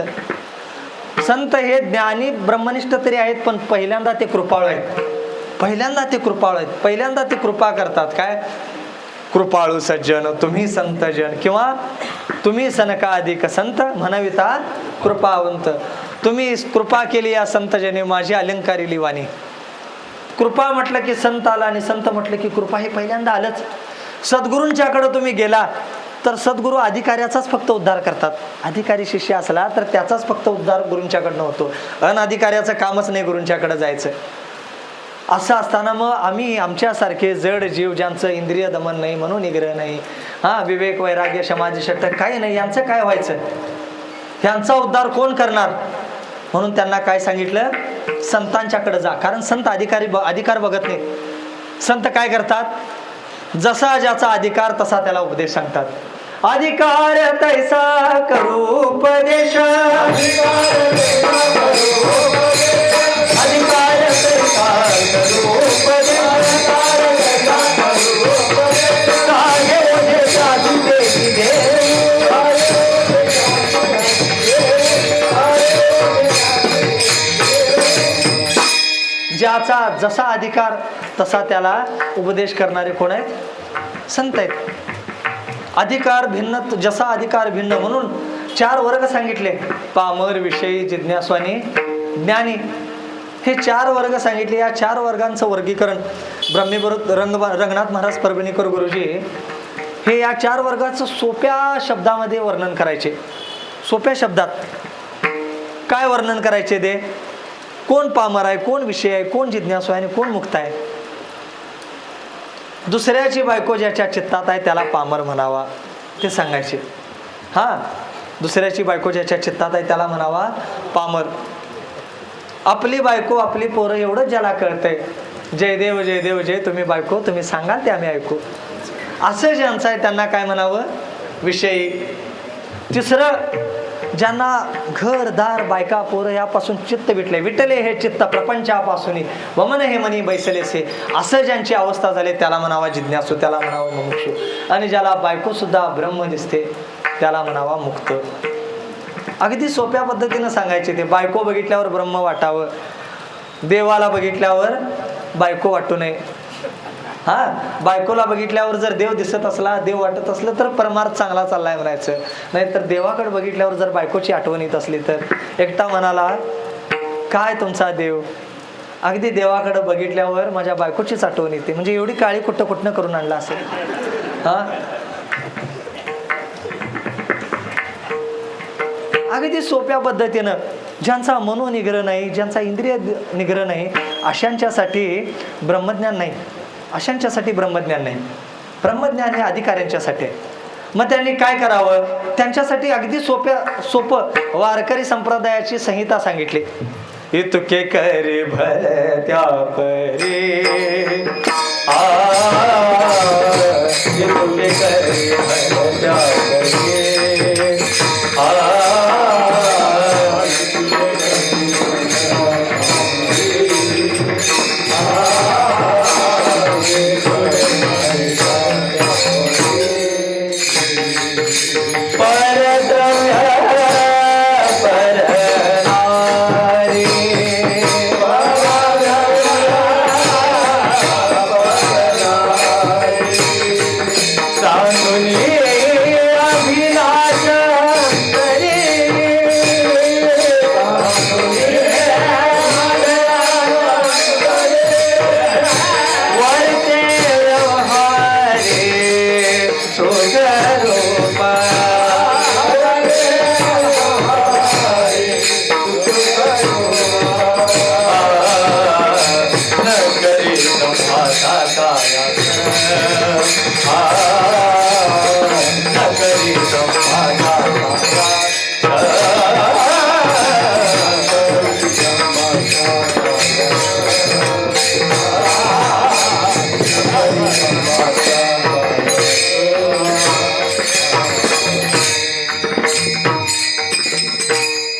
संत हे ज्ञानी ब्रह्मनिष्ठ तरी आहेत पण पहिल्यांदा ते कृपाळू आहेत. पहिल्यांदा ते कृपाळू आहेत. पहिल्यांदा ते कृपा करतात. काय? कृपाळू सज्जन तुम्ही संतजन किंवा तुम्ही सनका अधिक संत म्हणविता कृपावंत. तुम्ही कृपा केली या संतजने माझी अलंकारिली वाणी. कृपा म्हटलं की संत आला आणि संत म्हटलं की कृपा हे पहिल्यांदा आलंच. सद्गुरूंच्याकडे तुम्ही गेला तर सद्गुरू अधिकाऱ्याचाच फक्त उद्धार करतात. अधिकारी शिष्य असला तर त्याचाच फक्त उद्धार गुरूंच्याकडनं होतो. अनधिकाऱ्याचं कामच नाही गुरूंच्याकडे जायचं. असं असताना मग आम्ही आमच्यासारखे जड जीव ज्यांचं इंद्रिय दमन नाही, म्हणून निग्रह नाही, विवेक वैराग्य समाधी षटक काही नाही, यांचं काय व्हायचं? यांचा उद्धार कोण करणार? म्हणून त्यांना काय सांगितलं? संतांच्याकडे जा. कारण संत अधिकार बघत नाही. संत काय करतात? जसा ज्याचा अधिकार तसा त्याला उपदेश सांगतात. अधिकार तैसा करू उपदेश, अधिकार तैसा करू उपदेश, ज्याचा जसा अधिकार तसा त्याला उपदेश करणारे कोण आहेत? संत आहेत. अधिकार भिन्न जसा अधिकार भिन्न म्हणून 4 वर्ग सांगितले. पामर, विषयी, जिज्ञासू आणि ज्ञानी हे 4 वर्ग सांगितले. या 4 वर्गांचं वर्गीकरण रंगनाथ महाराज परभणीकर गुरुजी हे या 4 वर्गाचं सोप्या शब्दामध्ये वर्णन करायचे. सोप्या शब्दात काय वर्णन करायचे ते? कोण पामर आहे, कोण विषय आहे, कोण जिज्ञासू आहे आणि कोण मुक्त आहे. दुसऱ्याची बायको ज्याच्या चित्तात आहे त्याला पामर म्हणावा ते सांगायचे. दुसऱ्याची बायको ज्याच्या चित्तात आहे त्याला म्हणावा पामर. आपली बायको आपली पोरं एवढंच ज्याला कळतंय, जय देव जय देव जय, तुम्ही बायको तुम्ही सांगाल ते आम्ही ऐकू, असं ज्यांचं आहे त्यांना काय म्हणावं? विषयी. तिसरं, ज्यांना घरदार बायका पोरं यापासून चित्त विटले, विटले हे चित्त प्रपंचापासून वमन हे मनी बैसलेसे, असं ज्यांची अवस्था झाली त्याला म्हणावा जिज्ञासू, त्याला म्हणावा मुमुक्षू. आणि ज्याला बायको सुद्धा ब्रह्म दिसते त्याला म्हणावा मुक्त. अगदी सोप्या पद्धतीनं सांगायचे ते. बायको बघितल्यावर ब्रह्म वाटावं, देवाला बघितल्यावर बायको वाटू नये. बायकोला बघितल्यावर जर देव दिसत असला, देव वाटत असलं तर परमार्थ चांगला चाललाय म्हणायचं. नाहीतर देवाकडे बघितल्यावर जर बायकोची आठवण येत असली तर एकटा म्हणाला, काय तुमचा देव, अगदी देवाकडे बघितल्यावर माझ्या बायकोचीच आठवण येते. म्हणजे एवढी काळी कुठनं करून आणला असेल. अगदी सोप्या पद्धतीनं, ज्यांचा मनोनिग्रह नाही, ज्यांचा इंद्रिय निग्रह नाही, अशांच्यासाठी ब्रह्मज्ञान नाही. अशांच्यासाठी ब्रह्मज्ञान नाही. ब्रह्मज्ञान हे अधिकाऱ्यांच्यासाठी आहे. मग त्यांनी काय करावं, त्यांच्यासाठी अगदी सोपं वारकरी संप्रदायाची संहिता सांगितली. इतके करे भरत्या परी, इतके करे भरत्या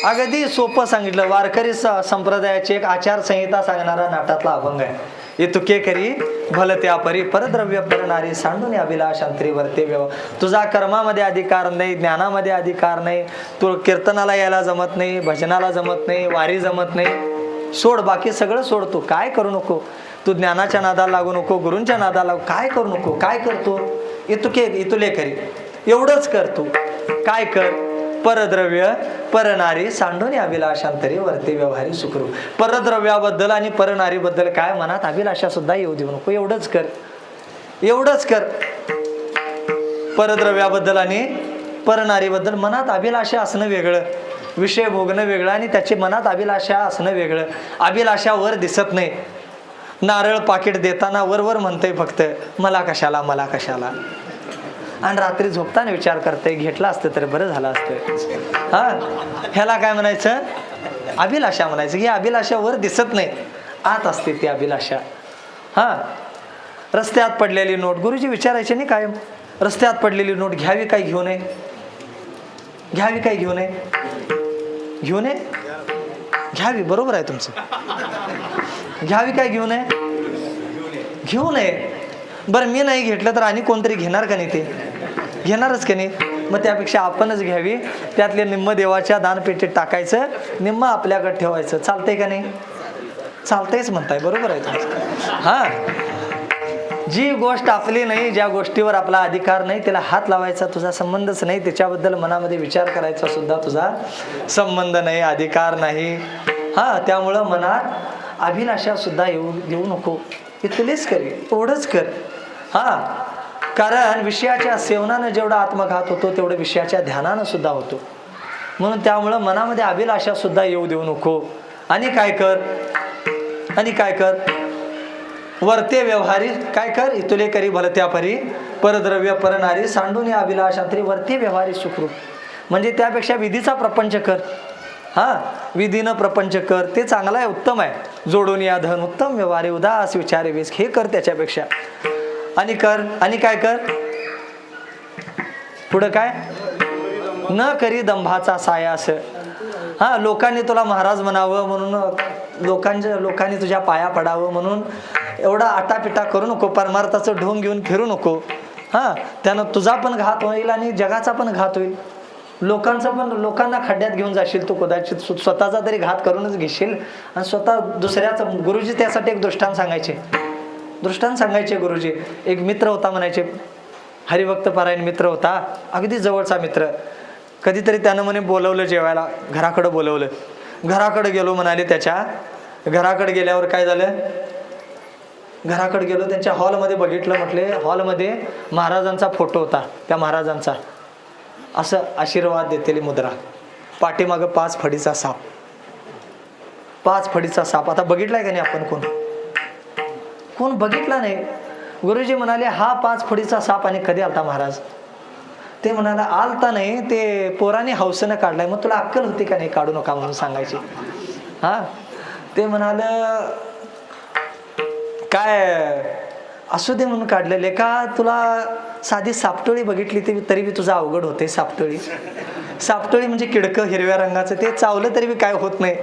अगदी सोपं सांगितलं. वारकरी संप्रदायाची एक आचारसंहिता सांगणारा नाटातला अभंग आहे. इतके करी भलत्या परी, परद्रव्य परनारी सांडून अभिलाष अंतरी वर्ते व्यव. तुझा कर्मामध्ये अधिकार नाही, ज्ञानामध्ये अधिकार नाही, तू कीर्तनाला यायला जमत नाही, भजनाला जमत नाही, वारी जमत नाही, सोड, बाकी सगळं सोड. तू काय करू नको, तू ज्ञानाच्या नादाला लागू नको, गुरूंच्या नादाला लागू, काय करू नको. काय करतो, इतुले करी, एवढंच कर. तू काय कर, परद्रव्य परनारी सांडून अभिलाषांतरी वरती व्यवहारी सुखरू. परद्रव्याबद्दल आणि परनारीबद्दल काय मनात अभिलाषा सुद्धा येऊ देऊ नको. एवढंच कर, एवढंच कर. परद्रव्याबद्दल आणि परनारीबद्दल मनात अभिलाषा असणं वेगळं, विषय भोगणं वेगळं, आणि त्याची मनात अभिलाषा असणं वेगळं. अभिलाषा वर दिसत नाही. नारळ पाकिट देताना वर म्हणतंय फक्त मला कशाला, मला कशाला, आणि रात्री झोपताना विचार करते घेतला असतं तर बरं झालं असतं. ह्याला काय म्हणायचं, अभिलाषा म्हणायचं. ही अभिलाषा वर दिसत नाही, आत असते ती अभिलाषा. रस्त्यात पडलेली नोट, गुरुजी विचारायचे नाही कायम, रस्त्यात पडलेली नोट घ्यावी काय घेऊ नये, घ्यावी काय घेऊ नये, घेऊ नये, घ्यावी, बरोबर आहे तुमचं. घ्यावी काय घेऊ नये, घेऊ नये. बरं मी नाही घेतलं तर आणि कोणतरी घेणार का नाही, ते घेणारच का नाही. मग त्यापेक्षा आपणच घ्यावी, त्यातले निम्म देवाच्या दानपेटीत टाकायचं, निम्म आपल्याकडे ठेवायचं. चालतंय का नाही, चालतंयच म्हणताय, बरोबर आहे तुमचं. जी गोष्ट आपली नाही, ज्या गोष्टीवर आपला अधिकार नाही, त्याला हात लावायचा तुझा संबंधच नाही, त्याच्याबद्दल मनामध्ये विचार करायचा सुद्धा तुझा संबंध नाही, अधिकार नाही. त्यामुळं मनात अभिलाषा सुद्धा देऊ नको. इतलेच कर, एवढंच कर. कारण विषयाच्या सेवनानं जेवढा आत्मघात होतो तेवढं विषयाच्या ध्यानानं सुद्धा होतो. म्हणून त्यामुळं मनामध्ये अभिलाषा सुद्धा येऊ देऊ नको. आणि काय कर, आणि काय कर, वर्ते व्यवहारी काय कर, इतुले करी भलत्या परी, परद्रव्य परनारी सांडून अभिलाषांतरी वर्ते व्यवहारी सुखरूप. म्हणजे त्यापेक्षा विधीचा प्रपंच कर. विधीनं प्रपंच कर, ते चांगलं आहे, उत्तम आहे. जोडून या धन उत्तम व्यवहारी, उदास विचारे वेस, हे कर त्याच्यापेक्षा. आणि कर, आणि काय कर, पुढं काय, न करी दंभाचा सायास. लोकांनी तुला महाराज म्हणावं म्हणून, लोकांनी तुझ्या पाया पडावं म्हणून एवढा आटापिटा करू नको. परमार्थाचं ढोंग घेऊन फिरू नको. त्यानं तुझा पण घात होईल आणि जगाचा पण घात होईल. लोकांना खड्ड्यात घेऊन जाशील तू, कदाचित स्वतःचा तरी घात करूनच घेशील आणि स्वतः दुसऱ्याचा. गुरुजी त्यासाठी एक दृष्टांत सांगायचे. दृष्टांत सांगायचे गुरुजी. एक मित्र होता म्हणायचे, हरिभक्त पारायण मित्र होता, अगदी जवळचा मित्र. कधीतरी त्यानं म्हणे बोलवलं जेवायला, घराकडं बोलवलं. घराकडे गेलो म्हणाले. त्याच्या घराकडे गेल्यावर काय झालं, घराकडे गेलो, त्यांच्या हॉलमध्ये बघितलं. म्हटले हॉलमध्ये महाराजांचा फोटो होता. त्या महाराजांचा असं आशीर्वाद देतेली मुद्रा, पाठीमागं 5 फडीचा साप. 5 फडीचा साप. आता बघितलाय का नाही आपण? कोण बघितला नाही. गुरुजी म्हणाले हा 5 फडीचा साप आणि कधी आलता महाराज? ते म्हणाला आलता नाही, ते पोराने हौसेनं काढलाय. मग तुला अक्कल होती का नाही काढू नका म्हणून सांगायची? हा, ते म्हणाल काय असू दे म्हणून काढलेले का, तुला साधी सापटोळी बघितली तरी बी तुझा अवघड होते. सापटोळी म्हणजे किडकं हिरव्या रंगाचं, ते चावलं तरी बी काय होत नाही,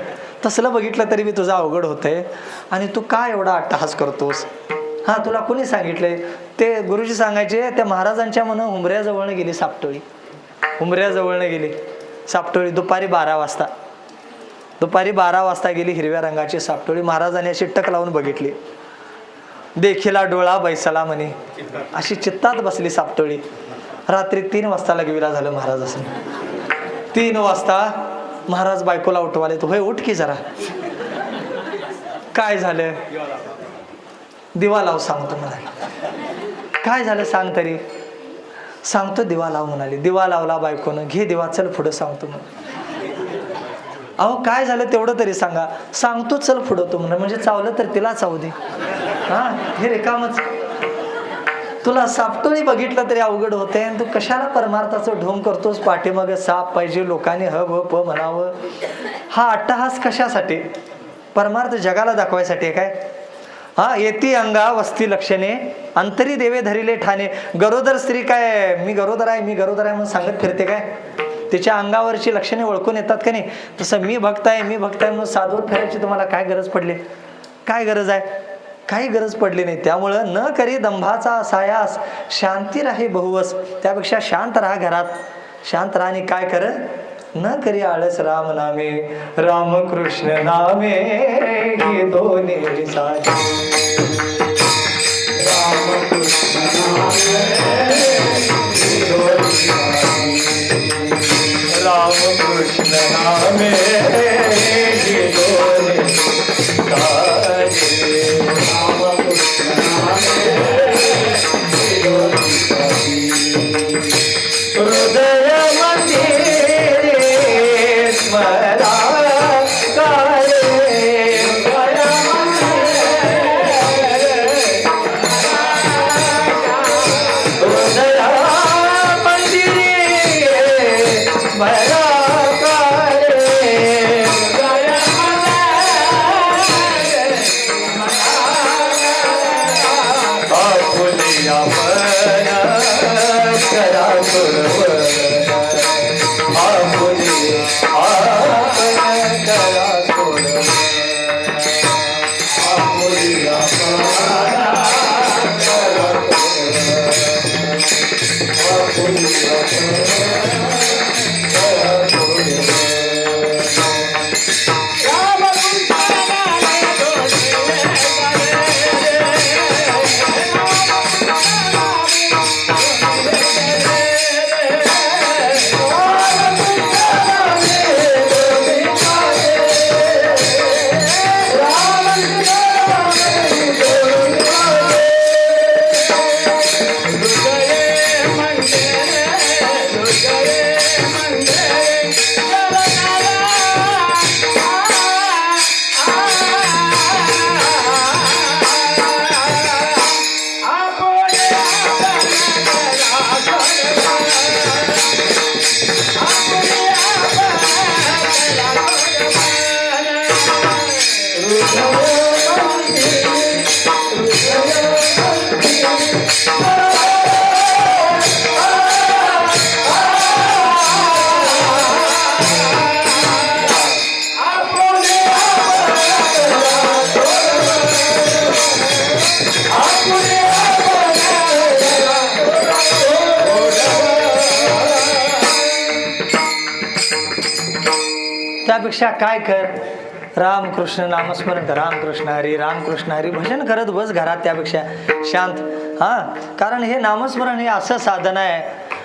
तसलं बघितलं तरी बी तुझा अवघड होतंय. आणि तू काय एवढा अट्टहास करतोस? हा, तुला कोणी सांगितलंय? ते गुरुजी सांगायचे, त्या महाराजांच्या मन हुंबऱ्याजवळनं गेली सापटोळी. हुंबऱ्याजवळनं गेली सापटोळी. दुपारी 12 वाजता गेली हिरव्या रंगाची सापटोळी. महाराजांनी अशी टक लावून बघितली. देखीला डोळा बैसला म्हणे, अशी चित्तात बसली सापटोळी. रात्री 3 वाजता लगविला झालं महाराज. असं 3 वाजता महाराज बायकोला उठवाले. तो होय उठ की जरा, काय झालं? दिवा लाव सांगतो म्हणाले. काय झालं सांग तरी? सांगतो दिवा लाव म्हणाले. दिवा लावला बायकोनं. घे दिवा, चल पुढं सांगतो म्हणे. अहो काय झालं तेवढं तरी सांगा. सांगतो चल पुढं तो म्हणजे चावलं तर तिला चावू दे. हा, हे रिकामच. तुला सापटोळी बघितलं तरी अवघड होते, तू कशाला परमार्थाचं ढोंग करतोस? पाठीमागे साप पाहिजे, लोकांनी ह भ प म्हणावं. हा अट्टहास कशासाठी? परमार्थ जगाला दाखवायसाठी काय? हा, येती अंगा वस्ती लक्षणे, अंतरी देवे धरिले ठाणे. गरोदर स्त्री काय मी गरोदर आहे म्हणून सांगत फिरते काय? तिच्या अंगावरची लक्षणे ओळखून येतात का नाही? तसं मी भक्त आहे म्हणून साधूर फिरायची तुम्हाला काय गरज पडली? काय गरज आहे? काही गरज पडली नाही. त्यामुळं न करी दंभाचा सायास, शांती राही बहुवस. त्यापेक्षा शांत राहा घरात, शांत राहा. आणि काय कर, न करी आळस राम नामे, रामकृष्ण नामे हे दोन्ही साजे. रामकृष्ण रामकृष्ण नामे हे दोन्ही साजे. रामकृष्ण नामे हे दोन्ही साजे. हृदय मंदिरे स्मरा काळे, त्यापेक्षा काय कर, रामकृष्ण नामस्मरण कर, रामकृष्ण हरी रामकृष्ण हरी भजन करत बस घरात, त्यापेक्षा शांत. कारण हे नामस्मरण हे असं साधन आहे,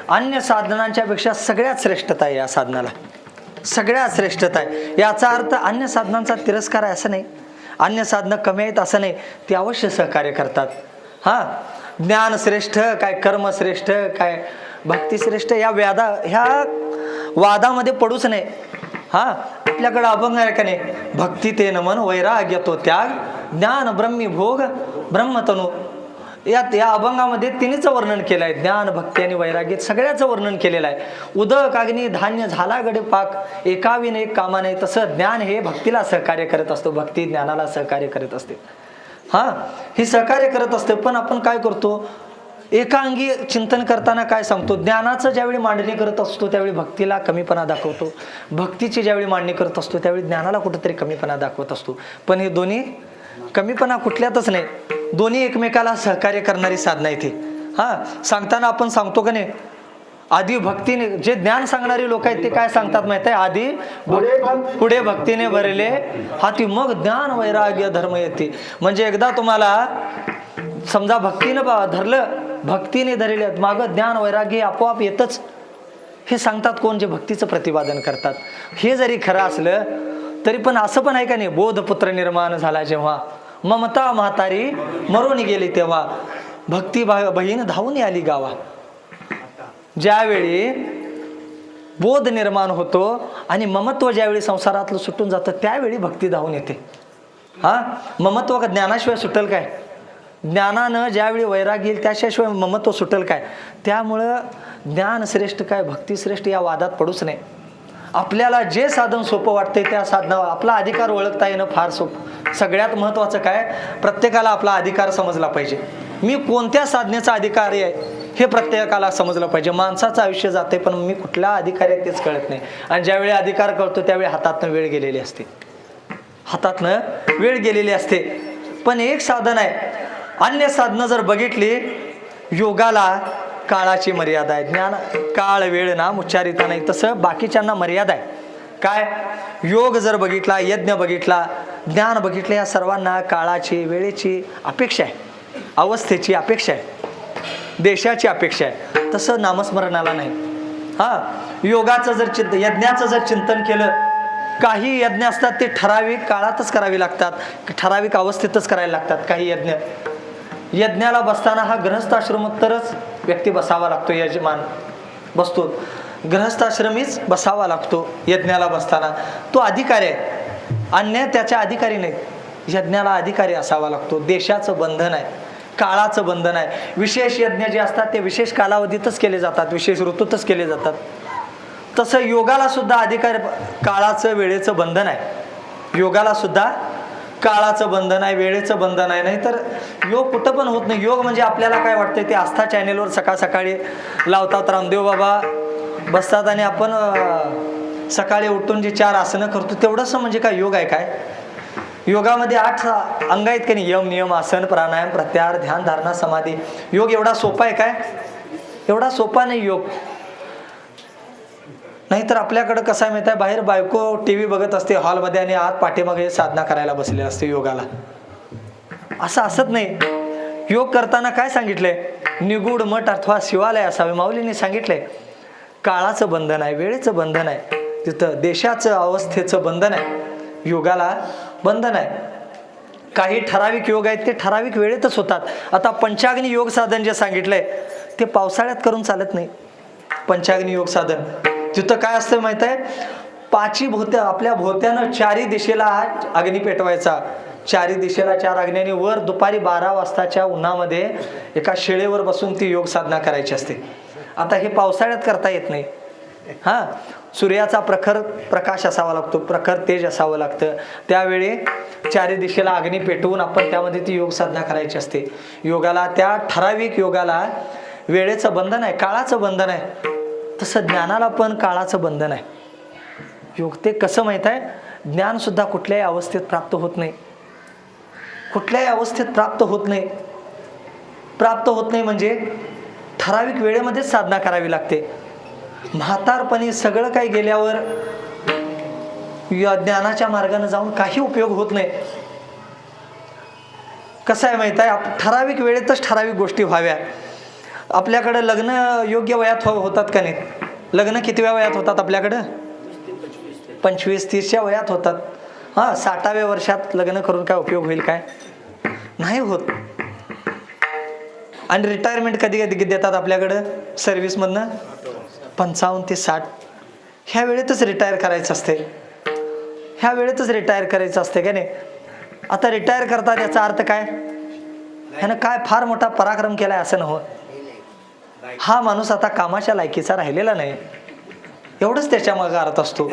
अन्य साधनांच्या पेक्षा सगळ्यात श्रेष्ठता आहे या साधनाला, सगळ्यात श्रेष्ठता आहे. याचा अर्थ अन्य साधनांचा तिरस्कार आहे असं नाही, अन्य साधनं कमी आहेत असं नाही, ती अवश्य सहकार्य करतात. ज्ञान श्रेष्ठ काय, कर्म श्रेष्ठ काय, भक्ती श्रेष्ठ, ह्या वादामध्ये पडूच नाही. आपल्याकडं अभंग आहे का नाही, भक्ती ते नमन वैराग्य तो त्याग, ज्ञान ब्रह्मी भोग ब्रह्मतनु. या अभंगामध्ये तिन्हीचं वर्णन केलं आहे, ज्ञान भक्ती आणि वैराग्य सगळ्याचं वर्णन केलेलं आहे. उदक अग्नी धान्य झाला गडे पाक, एकाविन एक कामा नाही. तसं ज्ञान हे भक्तीला सहकार्य करत असतो, भक्ती ज्ञानाला सहकार्य करत असते. ही सहकार्य करत असते. पण आपण काय करतो, एकांगी चिंतन करताना काय सांगतो, ज्ञानाचं ज्यावेळी मांडणी करत असतो त्यावेळी भक्तीला कमीपणा दाखवतो, भक्तीची ज्यावेळी मांडणी करत असतो त्यावेळी ज्ञानाला कुठेतरी कमीपणा दाखवत असतो. पण हे दोन्ही कमीपणा कुठल्यातच नाही, दोन्ही एकमेकाला सहकार्य करणारी साधना आहे ती. सांगताना आपण सांगतो का नाही, आधी भक्तीने, जे ज्ञान सांगणारे लोक आहेत ते काय सांगतात माहिती आहे, आधी पुढे भक्तीने भरले हाती मग ज्ञान वैराग्य धर्म येते. म्हणजे एकदा तुम्हाला समजा भक्तीनं धरलं, भक्तीने धरले, मागं ज्ञान वैराग्य आपोआप येतच, हे सांगतात कोण, जे भक्तीचं प्रतिपादन करतात. हे जरी खरं असलं तरी पण असं पण आहे का नाही, बोधपुत्र निर्माण झाला जेव्हा, ममता म्हातारी मरून गेली तेव्हा, भक्ती बहीण धावून आली गावा. ज्यावेळी बोध निर्माण होतो आणि ममत्व ज्यावेळी संसारातलं सुटून जातं त्यावेळी भक्ती धावून येते. ममत्व का ज्ञानाशिवाय सुटेल काय, ज्ञानानं ज्यावेळी वैराग्य येईल त्याशिवाय ममत्व सुटेल काय. त्यामुळं ज्ञान श्रेष्ठ काय भक्ती श्रेष्ठ या वादात पडूच नाही. आपल्याला जे साधन सोपं वाटतंय त्या साधनावर आपला अधिकार ओळखता येणं फार सोपं. सगळ्यात महत्त्वाचं काय, प्रत्येकाला आपला अधिकार समजला पाहिजे. मी कोणत्या साधनेचा अधिकारी आहे हे प्रत्येकाला समजलं पाहिजे. माणसाचं आयुष्य जाते पण मी कुठला अधिकारी आहे तेच कळत नाही. आणि ज्यावेळी अधिकार कळतो त्यावेळी हातातनं वेळ गेलेली असते, हातातनं वेळ गेलेली असते. पण एक साधन आहे, अन्य साधनं जर बघितली, योगाला काळाची मर्यादा आहे. ज्ञान काळ वेळ नाम उच्चारिता नाही, तसं बाकीच्यांना मर्यादा आहे. काय, योग जर बघितला, यज्ञ बघितला, ज्ञान बघितलं, या सर्वांना काळाची वेळेची अपेक्षा आहे, अवस्थेची अपेक्षा आहे, देशाची अपेक्षा आहे. तसं नामस्मरणाला नाही. योगाचं जर यज्ञाचं जर चिंतन केलं, काही यज्ञ असतात ते ठराविक काळातच करावे लागतात, ठराविक अवस्थेतच करायला लागतात. काही यज्ञाला बसताना हा गृहस्थाश्रमोत्तरच व्यक्ती बसावा लागतो, यजमान बसतो, गृहस्थाश्रमीच बसावा लागतो यज्ञाला बसताना. तो अधिकारी आहे, अन्य त्याच्या अधिकारी नाही. यज्ञाला अधिकारी असावा लागतो. देशाचं बंधन आहे, काळाचं बंधन आहे. विशेष यज्ञ जे असतात ते विशेष कालावधीतच केले जातात, विशेष ऋतूतच केले जातात. तसं योगाला सुद्धा अधिकार, काळाचं वेळेचं बंधन आहे. योगाला सुद्धा काळाचं बंधन आहे, वेळेचं बंधन आहे. नाही तर योग कुठं पण होत नाही. योग म्हणजे आपल्याला काय वाटतंय, ते आस्था चॅनेलवर सकाळ सकाळी लावतात, रामदेव बाबा बसतात आणि आपण सकाळी उठून जे 4 आसनं करतो तेवढंच म्हणजे काय योग आहे काय. योगामध्ये 8 अंग आहेत की नाही, यम नियम आसन प्राणायाम प्रत्याहार ध्यान धारणा समाधी. योग एवढा सोपा आहे काय, एवढा सोपा नाही योग. नाहीतर आपल्याकडं कसं आहे माहिती आहे, बाहेर बायको TV बघत असते हॉलमध्ये आणि आत पाठीमागे साधना करायला बसलेले असते योगाला. असं असत नाही. योग करताना काय सांगितलंय, निगूढ मठ अथवा शिवालय असावे. माऊलीने सांगितलंय काळाचं बंधन आहे, वेळेचं बंधन आहे, तिथं देशाचं अवस्थेचं बंधन आहे, योगाला बंधन आहे. काही ठराविक योग आहेत ते ठराविक वेळेतच होतात. आता पंचाग्नी योग साधन जे सांगितलंय ते पावसाळ्यात करून चालत नाही. पंचाग्नी योग साधन तिथं काय असतं माहित आहे, 5 भोवत्या आपल्या भोवत्यानं 4 दिशेला अग्नी पेटवायचा. 4 दिशेला 4 अग्नी, वर दुपारी 12 वाजताच्या उन्हामध्ये एका शिळेवर बसून ती योग साधना करायची असते. आता हे पावसाळ्यात करता येत नाही. सूर्याचा प्रखर प्रकाश असावा लागतो, प्रखर तेज असावं लागतं. त्यावेळी 4 दिशेला अग्नी पेटवून आपण त्यामध्ये ती योग साधना करायची असते. योगाला, त्या ठराविक योगाला वेळेचं बंधन आहे, काळाचं बंधन आहे. तसं ज्ञानाला पण काळाचं बंधन आहे. योग ते कसं माहित आहे, ज्ञान सुद्धा कुठल्याही अवस्थेत प्राप्त होत नाही, कुठल्याही अवस्थेत प्राप्त होत नाही. प्राप्त होत नाही म्हणजे ठराविक वेळेमध्येच साधना करावी लागते. म्हातारपणी सगळं काही गेल्यावर या ज्ञानाच्या मार्गाने जाऊन काही उपयोग होत नाही. कसं आहे माहीत आहे, ठराविक वेळेतच ठराविक गोष्टी व्हाव्या. आपल्याकडं लग्न योग्य वयात होतात का नाही? लग्न कितव्या वयात होतात आपल्याकडं? 25-30च्या वयात होतात. 60व्या वर्षात लग्न करून काय उपयोग होईल? काय नाही होत. आणि रिटायरमेंट कधी कधी देतात आपल्याकडं सर्व्हिसमधनं? 55 ते 60 ह्या वेळेतच रिटायर करायचं असते. ह्या वेळेतच रिटायर करायचं असते का नाही? आता रिटायर करतात याचा अर्थ काय? ह्यानं काय फार मोठा पराक्रम केलाय असं नव्हतं. हा माणूस आता कामाच्या लायकीचा राहिलेला नाही, एवढंच त्याच्या मागं अर्थ असतो.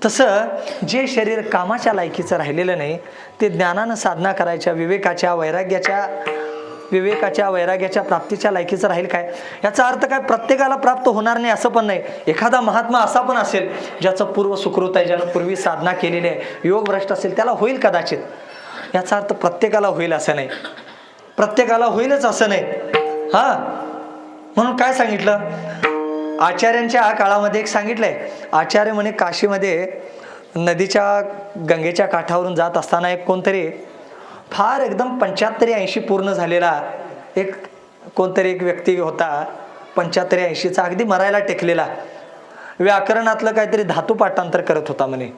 तसं जे शरीर कामाच्या लायकीचं राहिलेलं नाही ते ज्ञानानं साधना करायच्या, विवेकाच्या वैराग्याच्या प्राप्तीच्या लायकीचं राहील काय? याचा अर्थ काय प्रत्येकाला प्राप्त होणार नाही असं पण नाही. एखादा महात्मा असा पण असेल ज्याचं पूर्व सुकृत आहे, ज्यानं पूर्वी साधना केलेली आहे, योग भ्रष्ट असेल, त्याला होईल कदाचित. याचा अर्थ प्रत्येकाला होईल असं नाही, प्रत्येकाला होईलच असं नाही. म्हणून काय सांगितलं आचार्यांच्या काळामध्ये? एक सांगितलंय आचार्य म्हणे काशीमध्ये नदीच्या गंगेच्या काठावरून जात असताना एक कोणतरी फार एकदम 75-80 पूर्ण झालेला एक व्यक्ती होता. 75-80चा अगदी मरायला टेकलेला, व्याकरणातलं काहीतरी धातू पाठांतर करत होता म्हणे.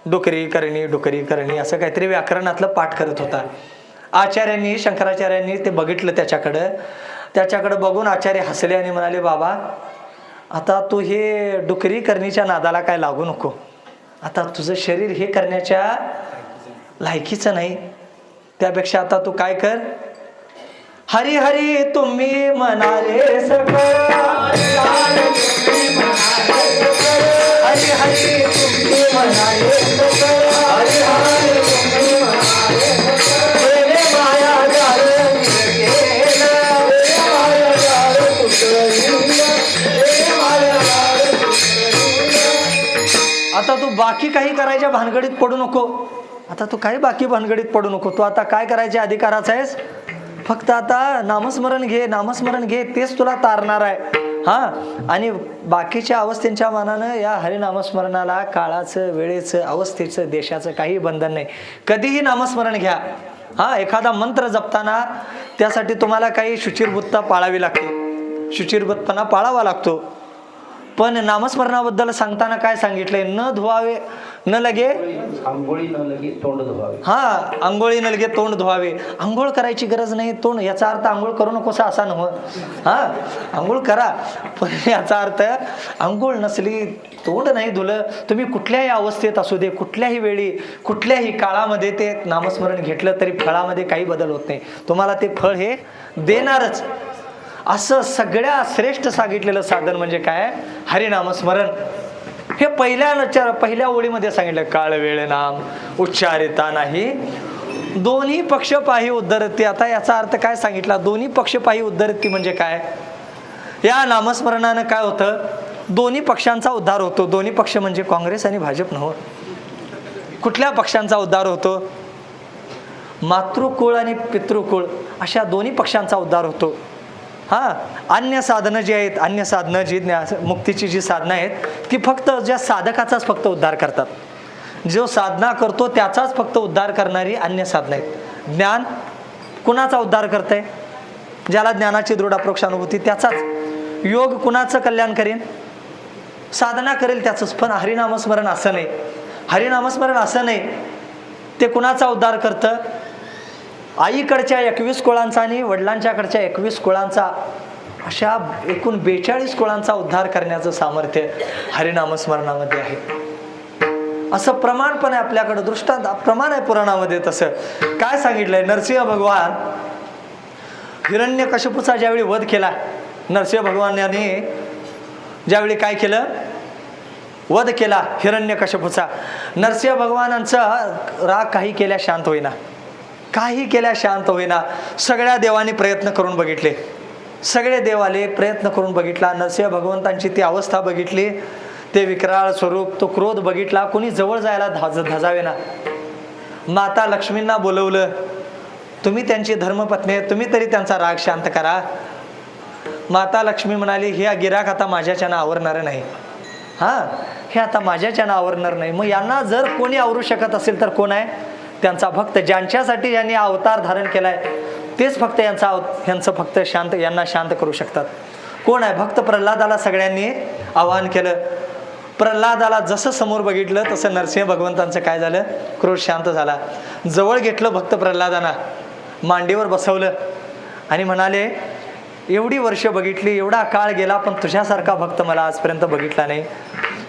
डुकरी करणी असं काहीतरी व्याकरणातलं पाठ करत होता. आचार्यांनी, शंकराचार्यांनी ते बघितलं त्याच्याकडं बघून आचार्य हसले आणि म्हणाले, बाबा आता तू हे डुकरी करणीच्या नादाला काय लागू नको. आता तुझं शरीर हे करण्याच्या लायकीचं नाही. त्यापेक्षा आता तू काय कर, हरी हरी तुम्ही म्हणाले सकळ, हरी हरी तुम्ही म्हणाले सकळ, हरी हरी तुम्ही म्हणाले सकळ, माया जाळ गेलं, माया जाळ आता तू बाकी काही करायच्या भानगडीत पडू नको. आता तू काही बाकी भानगडीत पडू नको. तू आता काय करायच्या अधिकाराचा आहेस? फक्त आता नामस्मरण घे, तेच तुला तारणार आहे. आणि बाकीच्या अवस्थेच्या मानानं या हरिनामस्मरणाला काळाचं, वेळेचं, अवस्थेचं, देशाचं काही बंधन नाही. कधीही नामस्मरण घ्या. एखादा मंत्र जपताना त्यासाठी तुम्हाला काही शुचिर्भूतता पाळावी लागते, शुचिर्भूतपणा पाळावा लागतो. पण नामस्मरणाबद्दल सांगताना काय सांगितलंय? न धुवावे न लगे आंघोळी न लगे तोंड धुवावे. आंघोळी न लगे तोंड धुवावे. आंघोळ करायची गरज नाही. तोंड याचा अर्थ आंघोळ करू नकोसा असा नव्हतं. आंघोळ करा, पण याचा अर्थ आंघोळ नसली, तोंड नाही धुलं, तुम्ही कुठल्याही अवस्थेत असू दे, कुठल्याही वेळी, कुठल्याही काळामध्ये ते नामस्मरण घेतलं तरी फळामध्ये काही बदल होत नाही. तुम्हाला ते फळ हे देणारच. असं सगळ्या श्रेष्ठ सांगितलेलं साधन म्हणजे काय? हरिनामस्मरण. हे पहिल्या ओळीमध्ये सांगितलं, काळ वेळ नाम उच्चारिता नाही, दोन्ही पक्ष पाही उद्धरती. आता याचा अर्थ काय सांगितला? दोन्ही पक्ष पाही उद्धरती म्हणजे काय? या नामस्मरणानं काय होतं? दोन्ही पक्षांचा उद्धार होतो. दोन्ही पक्ष म्हणजे काँग्रेस आणि भाजप नव्हे. कुठल्या पक्षांचा उद्धार होतो? मातृकुळ आणि पितृकुळ अशा दोन्ही पक्षांचा उद्धार होतो. अन्य साधनं जी आहेत, अन्य साधनं जी मुक्तीची जी साधनं आहेत ती फक्त ज्या साधकाचाच फक्त उद्धार करतात. जो साधना करतो त्याचाच फक्त उद्धार करणारी अन्य साधनं आहेत. ज्ञान कुणाचा उद्धार करतंय? ज्याला ज्ञानाची दृढ अप्रोक्ष अनुभूती त्याचाच. योग कुणाचं कल्याण करेन? साधना करेल त्याचंच. पण हरिनामस्मरण असं नाही. हरिनामस्मरण असं नाही. ते कुणाचा उद्धार करतं? आईकडच्या 21 कुळांचा आणि वडिलांच्याकडच्या 21 कुळांचा, अशा एकूण 42 कुळांचा उद्धार करण्याचं सामर्थ्य हरिनामस्मरणामध्ये आहे. असं प्रमाण पण आहे आपल्याकडं, दृष्टांत प्रमाण आहे पुराणामध्ये. तसं काय सांगितलंय? नरसिंह भगवान हिरण्यकशिपूचा ज्यावेळी वध केला, नरसिंह भगवानाने ज्यावेळी काय केलं? वध केला हिरण्यकशिपूचा. नरसिंह भगवानांचा राग काही केल्या शांत होईना, काही केल्या शांत होईना. सगळ्या देवाने प्रयत्न करून बघितले, सगळे देवाले प्रयत्न करून बघितला. नरसिंह भगवंतांची ती अवस्था बघितली, ते विक्राळ स्वरूप, तो क्रोध बघितला. कोणी जवळ जायला धजावे ना. माता लक्ष्मींना बोलवलं, तुम्ही त्यांची धर्मपत्नी आहेत, तुम्ही तरी त्यांचा राग शांत करा. माता लक्ष्मी म्हणाली, हे गिराक आता माझ्याच्यानं आवरणार नाही. हे आता माझ्याच्यानं आवरणार नाही. मग यांना जर कोणी आवरू शकत असेल तर कोण आहे? त्यांचा भक्त, ज्यांच्यासाठी यांनी अवतार धारण केलाय तेच फक्त यांचं फक्त यांना शांत करू शकतात. कोण आहे? भक्त प्रल्हादाला सगळ्यांनी आवाहन केलं. प्रल्हादाला जसं समोर बघितलं तसं नरसिंह भगवंतांचं काय झालं? क्रोध शांत झाला. जवळ घेतलं भक्त प्रल्हादांना, मांडीवर बसवलं आणि म्हणाले, एवढी वर्ष बघितली, एवढा काळ गेला, पण तुझ्यासारखा भक्त मला आजपर्यंत बघितला नाही.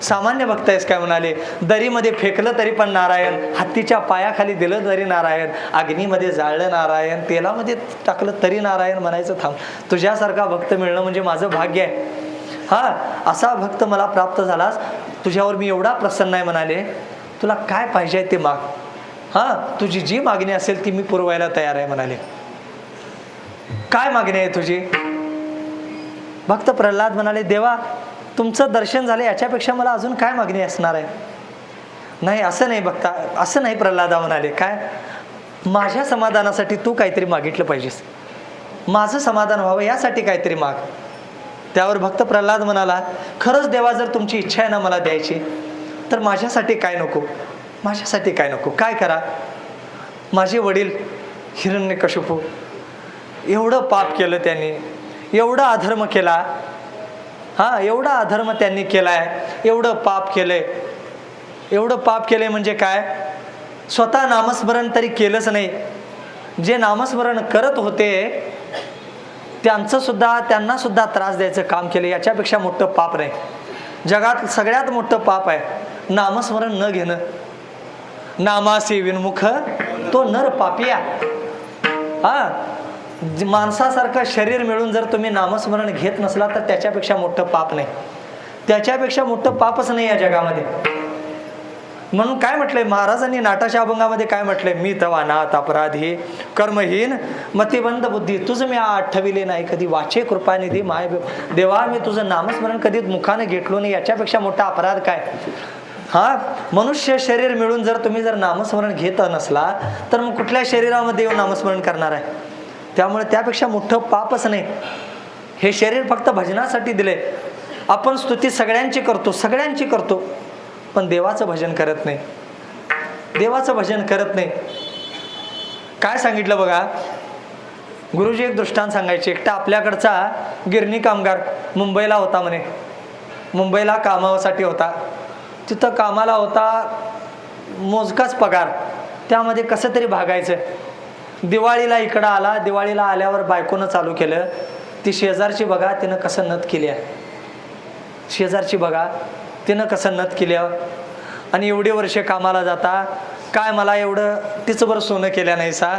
सामान्य भक्त आहेस काय? म्हणाले, दरीमध्ये फेकलं तरी पण नारायण, हत्तीच्या पायाखाली दिलं तरी नारायण, अग्नीमध्ये जाळलं नारायण, तेलामध्ये टाकलं तरी नारायण म्हणायचं थांब. तुझ्यासारखा भक्त मिळणं म्हणजे माझं भाग्य आहे. असा भक्त मला प्राप्त झालास, तुझ्यावर मी एवढा प्रसन्न आहे. म्हणाले, तुला काय पाहिजे ते माग. तुझी जी मागणी असेल ती मी पुरवायला तयार आहे. म्हणाले, काय मागणी आहे तुझी? भक्त प्रल्हाद म्हणाले, देवा तुमचं दर्शन झालं, याच्यापेक्षा मला अजून काय मागणी असणार आहे? नाही, असं नाही भक्ता, असं नाही. प्रल्हादा म्हणाले, काय? माझ्या समाधानासाठी तू काहीतरी मागितलं पाहिजेस, माझं समाधान व्हावं यासाठी काहीतरी माग. त्यावर भक्त प्रल्हाद म्हणाला, खरंच देवा, जर तुमची इच्छा आहे ना मला द्यायची, तर माझ्यासाठी काय नको, माझ्यासाठी काय नको, काय करा. माझे वडील हिरण्यकशिपू, एवढं पाप केलं त्यांनी, एवढा अधर्म केला, एवढा अधर्म त्यांनी केलाय, एवढं पाप केलंय. एवढं पाप केलंय म्हणजे काय? स्वतः नामस्मरण तरी केलंच नाही. जे नामस्मरण करत होते त्यांना सुद्धा त्रास द्यायचं काम केलं. याच्यापेक्षा मोठं पाप नाही. जगात सगळ्यात मोठं पाप आहे नामस्मरण न घेणं. नामासी विन्मुख तो नर पापिया. माणसासारखं शरीर मिळून जर तुम्ही नामस्मरण घेत नसला तर त्याच्यापेक्षा मोठं पाप नाही. त्याच्यापेक्षा मोठं पापच नाही या जगामध्ये. म्हणून काय म्हटलंय महाराजांनी नाटाच्या अभंगामध्ये? काय म्हटलंय? मी तवा नाथ अपराधी कर्महीन मतिबंध बुद्धी, तुझं मी आठविले नाही कधी, वाचे कृपानिधी माय देवा, मी तुझं नामस्मरण कधी मुखाने घेतलो नाही, याच्यापेक्षा मोठा अपराध काय? मनुष्य शरीर मिळून जर तुम्ही नामस्मरण घेत नसला तर मग कुठल्या शरीरामध्ये येऊन नामस्मरण करणार आहे? त्यामुळे त्यापेक्षा मोठं पापच नाही. हे शरीर फक्त भजनासाठी दिले. आपण स्तुती सगळ्यांची करतो, पण देवाचं भजन करत नाही. देवाचं भजन करत नाही. काय सांगितलं बघा, गुरुजी एक दृष्टांत सांगायचे. एकटा आपल्याकडचा गिरणी कामगार मुंबईला होता म्हणे. मुंबईला कामासाठी होता. तिथं कामाला होता, मोजकाच पगार, त्यामध्ये कसं तरी भागायचं. दिवाळीला इकडं आला. दिवाळीला आल्यावर बायकोनं चालू केलं, ती शेजारची बघा तिनं कसं नथ केली आहे, शेजारची बघा तिनं कसं नथ केली आहे, आणि एवढे वर्षे कामाला जाता काय मला एवढं तिचं बरं सोनं केलं नाही सा.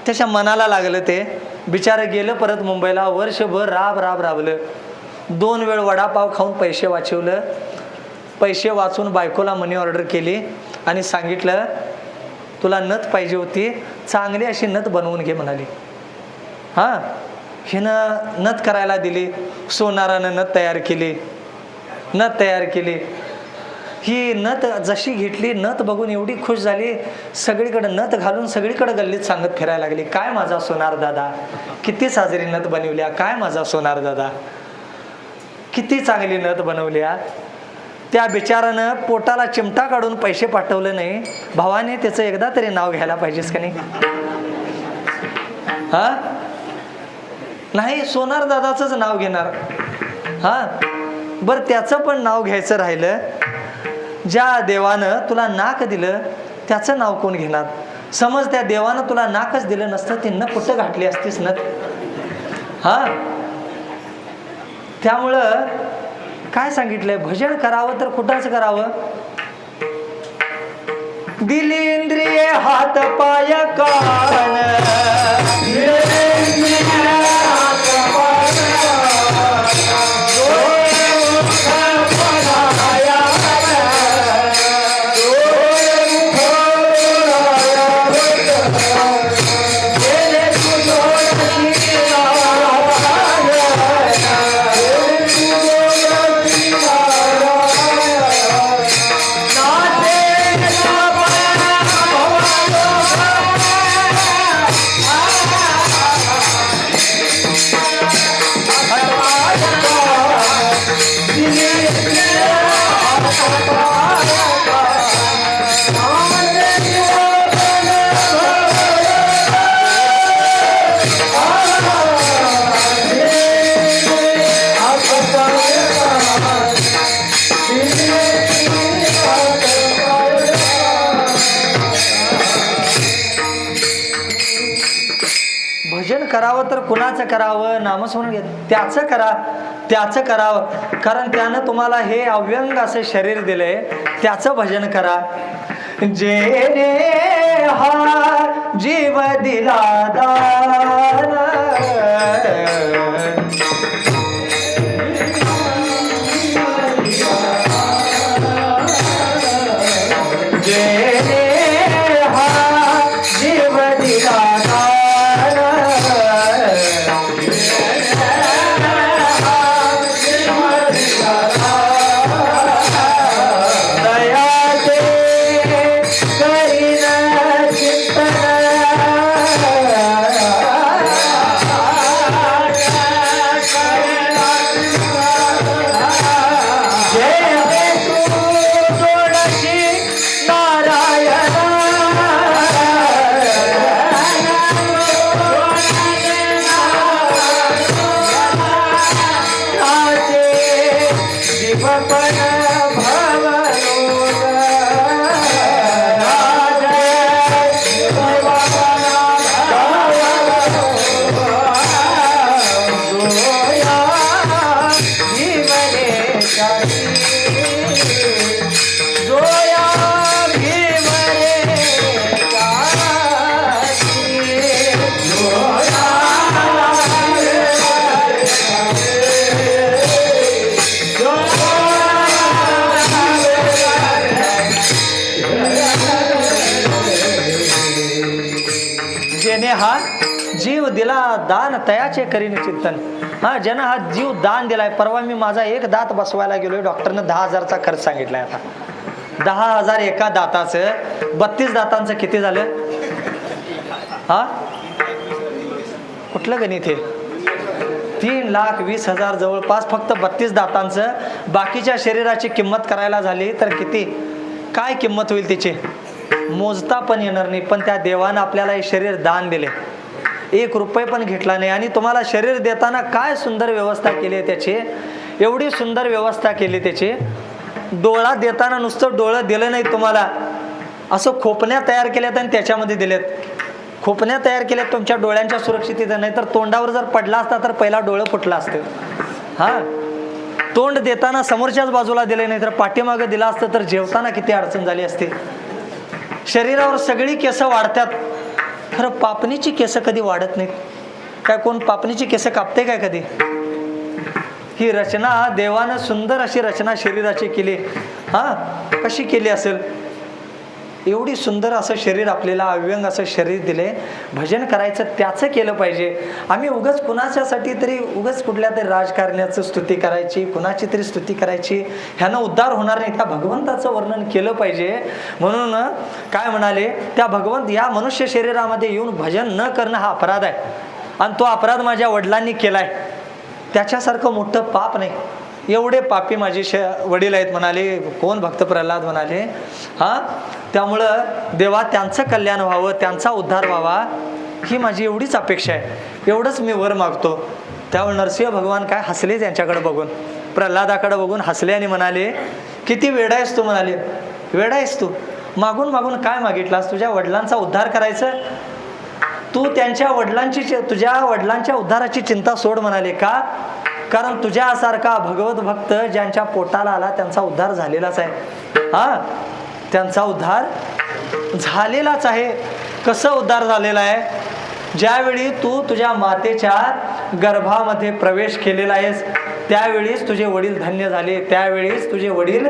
त्याच्या मनाला लागलं. ते बिचारं गेलं परत मुंबईला. वर्षभर राबलं. 2 वेळ वडापाव खाऊन पैसे वाचवलं. पैसे वाचून बायकोला मनी ऑर्डर केली आणि सांगितलं, तुला नथ पाहिजे होती, चांगली अशी नथ बनवून घे म्हणाली. हिनं नथ करायला दिली. सोनारानं नथ तयार केली. ही नथ जशी घेतली, नथ बघून एवढी खुश झाली, सगळीकडे नथ घालून सगळीकडे गल्लीत सांगत फिरायला लागली, काय माझा सोनार दादा, किती साजरी नथ बनवल्या, काय माझा सोनार दादा, किती चांगली नथ बनवल्या. त्या बिचारानं पोटाला चिमटा काढून पैसे पाठवलं नाही. भावाने त्याचं एकदा तरी नाव घ्यायला पाहिजेस का नाही? नाही, सोनार दादाचंच नाव घेणार. बरं, त्याचं पण नाव घ्यायचं राहिलं. ज्या देवानं तुला नाक दिलं त्याचं नाव कोण घेणार? समज त्या देवानं तुला नाकच दिलं नसतं, ती न कुठं घातली असतीस नथ. त्यामुळं काय सांगितलंय? भजन करावं तर कुठंच करावं? दिली इंद्रिये हात पाय कान, भजन करावं तर कुणाचं करावं? नामस्मरण त्याचं करा, त्याचं करावं, कारण त्यानं तुम्हाला हे अव्यंग असं शरीर दिलंय, त्याचं भजन करा. जेने हा जीव दिला दान, जेने हा जीव दिला जेने हा जीव दिला दान तयाचे करीन चिंतन. हा ज्यानं हा जीव दान दिलाय. परवा मी माझा एक दात बसवायला गेलोय, डॉक्टरनं 10,000चा खर्च सांगितलाय. आता 10,000 एका दाताचं, 32 दातांचं किती झालं? हा कुठलं गणित हे? 3,20,000 जवळपास फक्त 32 दातांचं. बाकीच्या शरीराची किंमत करायला झाली तर किती, काय किंमत होईल त्याची, मोजता पण येणार नाही. पण त्या देवानं आपल्याला हे शरीर दान दिले, 1 रुपये पण घेतला नाही. आणि तुम्हाला शरीर देताना काय सुंदर व्यवस्था केली आहे त्याची, एवढी सुंदर व्यवस्था केली त्याची. डोळा देताना नुसतं डोळं दिलं नाही तुम्हाला, असं खोपण्या तयार केल्यात आणि त्याच्यामध्ये दिलेत. खोपण्या तयार केल्यात तुमच्या डोळ्यांच्या सुरक्षिततेचं. नाही तर तोंडावर जर पडला असता तर पहिला डोळं फुटलं असतं. हा तोंड देताना समोरच्याच बाजूला दिले, नाही तर पाठीमागं दिलं असतं तर जेवताना किती अडचण झाली असते. शरीरावर सगळी केस वाढतात, खरं पापणीची केस कधी वाढत नाहीत. काय कोण पापणीची केस कापते काय कधी? ही रचना देवानं सुंदर अशी रचना शरीराची केली. हा कशी केली असेल? एवढी सुंदर असं शरीर आपल्याला, अव्यंग असं शरीर दिले. भजन करायचं त्याचं केलं पाहिजे. आम्ही उगाच कुणाच्यासाठी तरी उगाच कुठल्या तरी राजकारण्याचं स्तुती करायची, कुणाची तरी स्तुती करायची, ह्यानं उद्धार होणार नाही. त्या भगवंताचं वर्णन केलं पाहिजे. म्हणून काय म्हणाले, त्या भगवंत या मनुष्य शरीरामध्ये येऊन भजन न करणं हा अपराध आहे. आणि तो अपराध माझ्या वडिलांनी केलाय, त्याच्यासारखं मोठं पाप नाही. एवढे पापी माझे वडील आहेत म्हणाले. कोण? भक्त प्रल्हाद म्हणाले. हा त्यामुळं देवा त्यांचं कल्याण व्हावं, त्यांचा उद्धार व्हावा, ही माझी एवढीच अपेक्षा आहे. एवढंच मी वर मागतो. त्यामुळे नरसिंह भगवान काय हसले, त्यांच्याकडे बघून, प्रल्हादाकडे बघून हसले आणि म्हणाले, किती वेडा आहेस तू. म्हणाले, वेडा आहेस तू, मागून मागून काय मागितलास? तुझ्या वडिलांचा उद्धार करायचं, तू त्यांच्या तुझ्या वडिलांच्या उद्धाराची चिंता सोड. म्हणाले, का? कारण तुझ्यासारखा भगवत भक्त ज्यांच्या पोटाला आला त्यांचा उद्धार झालेलाच आहे. हा त्यांचा उद्धार झालेलाच आहे. कसं उद्धार झालेला आहे? ज्यावेळी तू तुझ्या मातेच्या गर्भामध्ये प्रवेश केलेला आहेस, त्यावेळीच तुझे वडील धन्य झाले, त्यावेळीच तुझे वडील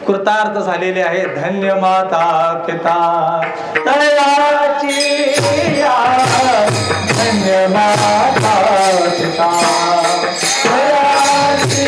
कृतार्थ झालेले आहेत. धन्य माता पिता तयाची, धन्य माता पिता तयाची.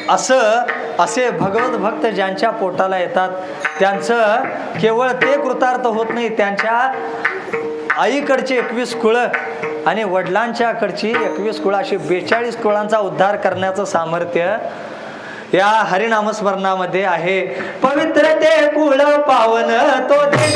असे भगवत भक्त ज्यांच्या पोटाला येतात त्यांचं केवळ ते कृतार्थ होत नाही, त्यांच्या आईकडचे 21 कुळं आणि वडिलांच्याकडची 21 कुळं अशी 42 कुळांचा उद्धार करण्याचं सामर्थ्य या हरिनामस्मरणामध्ये आहे. पवित्र ते कुळ पावन तो देश,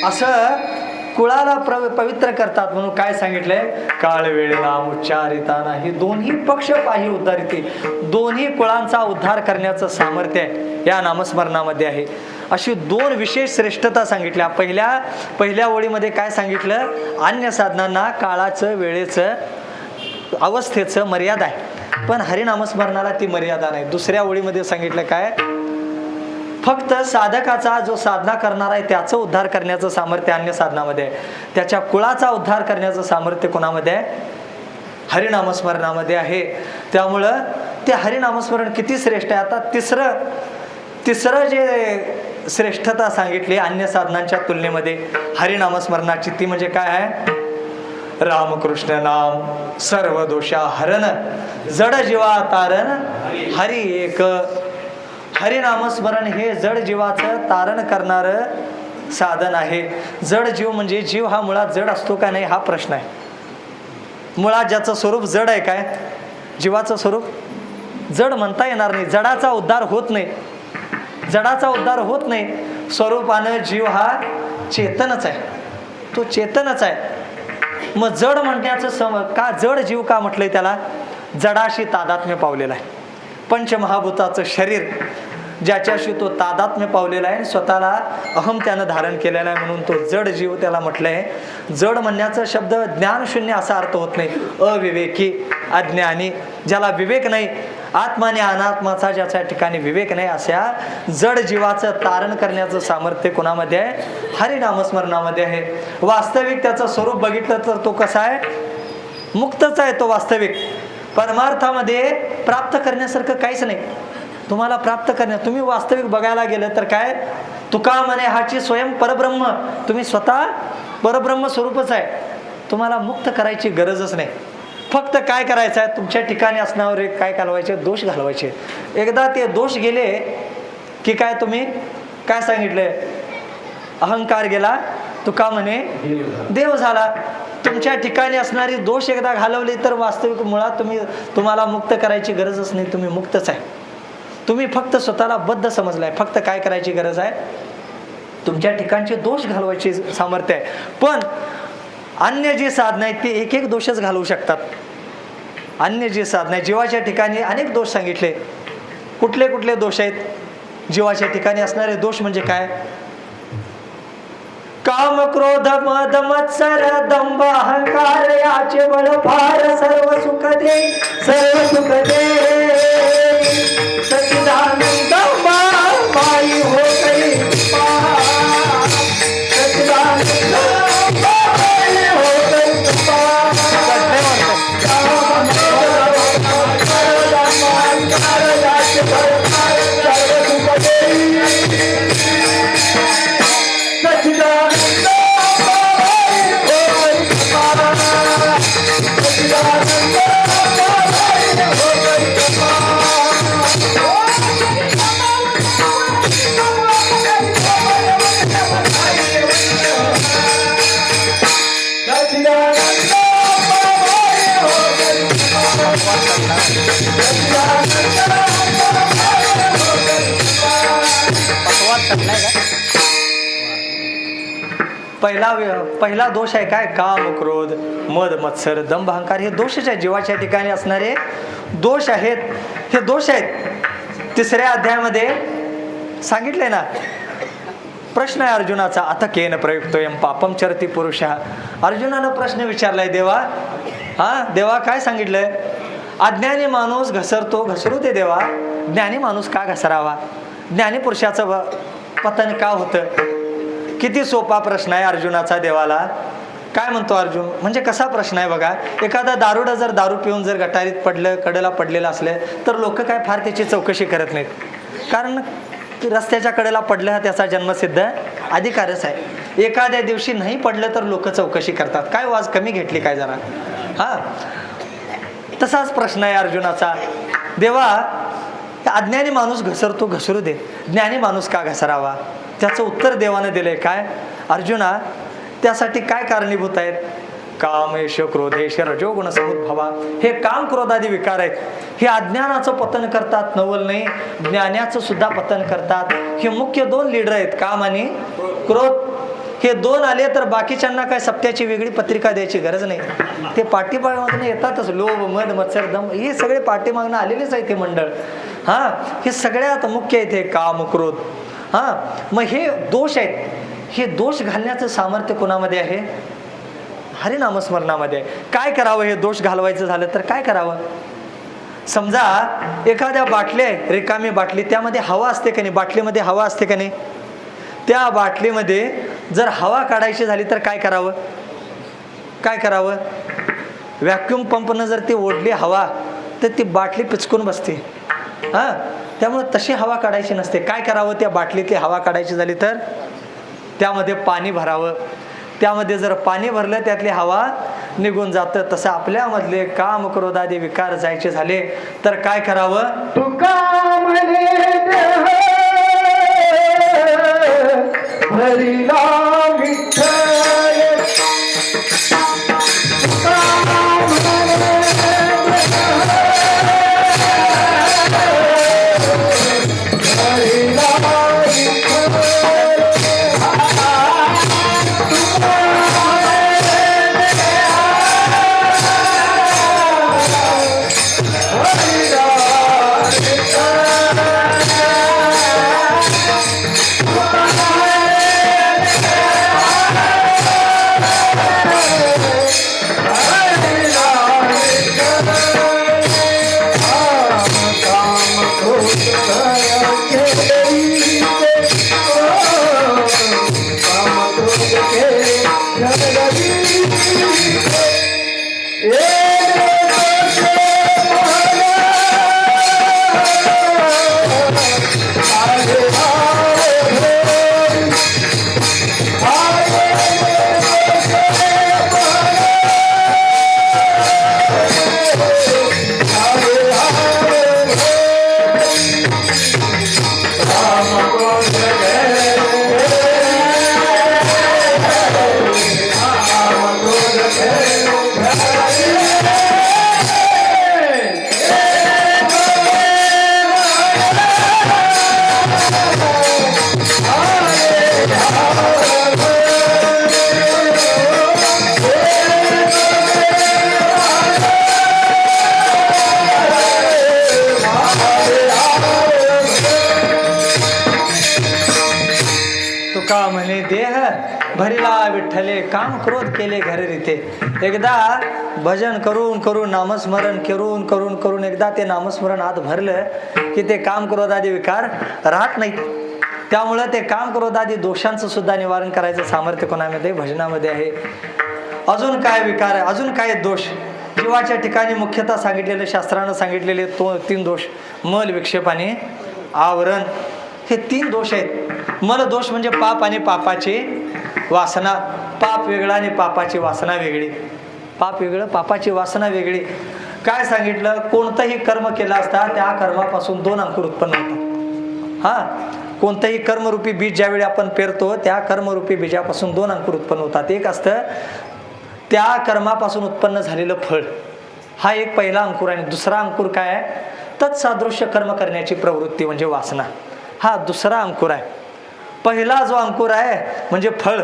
असं कुळाला पवित्र करतात म्हणून काय सांगितलंय, काळ वेळेला उच्चारिताना ही दोन्ही पक्ष पाही उद्धारिते, दोन्ही कुळांचा उद्धार करण्याचं सामर्थ्य या नामस्मरणामध्ये आहे. अशी दोन विशेष श्रेष्ठता सांगितल्या. पहिल्या ओळीमध्ये काय सांगितलं, अन्य साधनांना काळाचं वेळेचं अवस्थेचं मर्यादा आहे, पण हरिनामस्मरणाला ती मर्यादा नाही. दुसऱ्या ओळीमध्ये सांगितलं काय, फक्त साधकाचा जो साधना करणार आहे त्याचं उद्धार करण्याचं सामर्थ्य अन्य साधनामध्ये आहे, त्याच्या कुळाचा उद्धार करण्याचं सामर्थ्य कोणामध्ये आहे, हरिनामस्मरणामध्ये आहे. त्यामुळं ते हरिनामस्मरण किती श्रेष्ठ आहे. आता तिसरं जे श्रेष्ठता सांगितली अन्य साधनांच्या तुलनेमध्ये हरिनामस्मरणाची, ती म्हणजे काय आहे, रामकृष्ण नाम सर्व दोषा हरण, जड जीवा तारण हरी एक. हरिनामस्मरण हे जड जीवाचं तारण करणारं साधन आहे. जड जीव म्हणजे जीव हा मुळात जड असतो का नाही हा प्रश्न आहे. मुळात ज्याचं स्वरूप जड आहे, काय जीवाचं स्वरूप जड म्हणता येणार नाही. जडाचा उद्धार होत नाही, जडाचा उद्धार होत नाही. स्वरूपानं जीव हा चेतनच आहे, तो चेतनच आहे. मग जड म्हणण्याचं का जड जीव का म्हटलंय, त्याला जडाशी तादात्म्य पावलेला आहे. पंचमहाभूताचं शरीर ज्याच्याशी तो तादात्म्य पावलेला आहे, स्वतःला अहम त्यानं धारण केलेला आहे, म्हणून तो जड जीव त्याला म्हटलंय. जड म्हणण्याचा शब्द ज्ञानशून्य असा अर्थ होत नाही. अविवेकी, अज्ञानी, ज्याला विवेक नाही, आत्माने अनात्माचा ज्याच्या ठिकाणी विवेक नाही, अशा जड जीवाचं तारण करण्याचं सामर्थ्य कोणामध्ये आहे, हरिनामस्मरणामध्ये आहे. वास्तविक त्याचं स्वरूप बघितलं तर तो कसा आहे, मुक्तच आहे तो वास्तविक. परमार्थामध्ये प्राप्त करण्यासारखं काहीच नाही. तुम्हाला प्राप्त तुम्ही वास्तविक बघायला गेलं तर काय, तुका म्हणे हाची स्वयं परब्रह्म, तुम्ही स्वतः परब्रह्म स्वरूपच आहे. तुम्हाला मुक्त करायची गरजच नाही. फक्त काय करायचं आहे, तुमच्या ठिकाणी असण्यावर काय घालवायचे, दोष घालवायचे. एकदा ते दोष गेले की काय, तुम्ही काय सांगितलंय, अहंकार गेला, तुका म्हणे देव झाला. तुमच्या ठिकाणी असणारी दोष एकदा घालवली तर वास्तविक मुळात तुम्हाला मुक्त करायची गरजच नाही, तुम्ही मुक्तच आहे. तुम्ही फक्त स्वतःला बद्ध समजलाय. फक्त काय करायची गरज आहे, तुमच्या ठिकाणचे दोष घालवायचे सामर्थ्य आहे. पण अन्य जी साधनं आहेत ती एक एक दोषच घालवू शकतात. अन्य जी साधनं आहे, जीवाच्या ठिकाणी अनेक दोष सांगितले. कुठले कुठले दोष आहेत, जीवाच्या ठिकाणी असणारे दोष म्हणजे काय, काम क्रोध मद मत्सर दंभ अहंकार याचे बळ फार, सर्व सुख दे सर्व सुख दे, सच्चिदानंद माई हो करी सच्चिदानंद माई हो करी पहिला दोष आहे काय, काम क्रोध मद मत्सर दंभ अहंकार, हे दोषच आहेत. जीवाच्या ठिकाणी असणारे दोष आहेत, हे दोष आहेत. तिसऱ्या अध्यायामध्ये सांगितलंय ना, प्रश्न आहे अर्जुनाचा, अथ केन प्रयुक्तोयम पापम चरती पुरुषः. अर्जुनानं प्रश्न विचारलाय देवा. देवा काय सांगितलंय, अज्ञानी माणूस घसरतो, घसरू दे देवा, ज्ञानी माणूस का घसरावा, ज्ञानी पुरुषाचं पतन का होतं. किती सोपा प्रश्न आहे अर्जुनाचा देवाला. काय म्हणतो अर्जुन, म्हणजे कसा प्रश्न आहे बघा. एखादा दारुडा जर दारू पिऊन जर गटारीत पडलं, कडेला पडलेलं असलं तर लोक काय फार त्याची चौकशी करत नाहीत, कारण रस्त्याच्या कडेला पडलं हा त्याचा जन्मसिद्ध अधिकारच आहे. एखाद्या दिवशी नाही पडलं तर लोक चौकशी करतात, काय वाज कमी घेतली काय जरा. हा, तसाच प्रश्न आहे अर्जुनाचा. देवा, अज्ञानी माणूस घसरतो, घसरू दे, ज्ञानी माणूस का घसरावा? त्याचं उत्तर देवानं दिलंय. काय अर्जुना, त्यासाठी काय कारणीभूत आहेत? कामेश क्रोधेश रजोगुण समुद्भवा. हे काम क्रोधादी विकार आहेत, हे अज्ञानाचं पतन करतात, नवल नाही ज्ञानाचं सुद्धा पतन करतात. हे मुख्य दोन लीडर आहेत, काम आणि क्रोध. हे दोन आले तर बाकीच्यांना काय सप्त्याची वेगळी पत्रिका द्यायची गरज नाही. ते पाठीमागून येतातच. लोभ, मद, मत्सर, दम हे सगळे पाठीमागून आलेलेच आहे ते मंडळ. हा, हे सगळ्यात मुख्य आहे ते काम क्रोध. हा, मग हे दोष आहेत. हे दोष घालण्याचं सामर्थ्य कोणामध्ये आहे? हरिनामस्मरणामध्ये आहे. काय करावं हे दोष घालवायचं झालं तर काय करावं? समजा एखाद्या बाटली आहे, रिकामी बाटली, त्यामध्ये हवा असते का नाही? बाटलीमध्ये हवा असते का नाही? त्या बाटलीमध्ये जर हवा काढायची झाली तर काय करावं? काय करावं? व्हॅक्यूम पंपनं जर ती ओढली हवा तर ती बाटली पिचकून बसते. हां, त्यामुळे तशी हवा काढायची नसते. काय करावं? त्या बाटलीतली हवा काढायची झाली तर त्यामध्ये पाणी भरावं. त्यामध्ये जर पाणी भरलं त्यातली हवा निघून जातं. तसं आपल्यामधले काम क्रोधादी विकार जायचे झाले तर काय करावं? तुका म्हणे देह भरिला विठ्ठल, तुका म्हणे भरिला भरिला विठ्ठले, काम क्रोध केले घरे रीते. एकदा भजन करून करून नामस्मरण करून करून करून एकदा ते नामस्मरण आत भरलं की ते काम क्रोधादी विकार राहत नाहीत. त्यामुळं ते काम क्रोधादी दोषांचं सुद्धा निवारण करायचं सामर्थ्य कोणामध्ये? भजनामध्ये आहे. अजून काय विकार आहे? अजून काय दोष? जीवाच्या ठिकाणी मुख्यतः सांगितलेले, शास्त्रानं सांगितलेले 3 दोष, मल, विक्षेप आणि आवरण. हे 3 दोष आहेत. मल दोष म्हणजे पाप आणि पापाची वासना. पाप वेगळा आणि पापाची वासना वेगळी. पाप वेगळं, पापाची वासना वेगळी. काय सांगितलं? कोणतंही कर्म केलं असता त्या कर्मापासून 2 अंकुर उत्पन्न होतात. हा, कोणतंही कर्मरूपी बीज ज्यावेळी आपण पेरतो त्या कर्मरूपी बीजापासून 2 अंकुर उत्पन्न होतात. एक असतं त्या कर्मापासून उत्पन्न झालेलं फळ, हा एक पहिला अंकुर आहे. दुसरा अंकुर काय आहे? तत्सादृश्य कर्म करण्याची प्रवृत्ती म्हणजे वासना, हा दुसरा अंकुर आहे. पहिला जो अंकुर आहे म्हणजे फळ,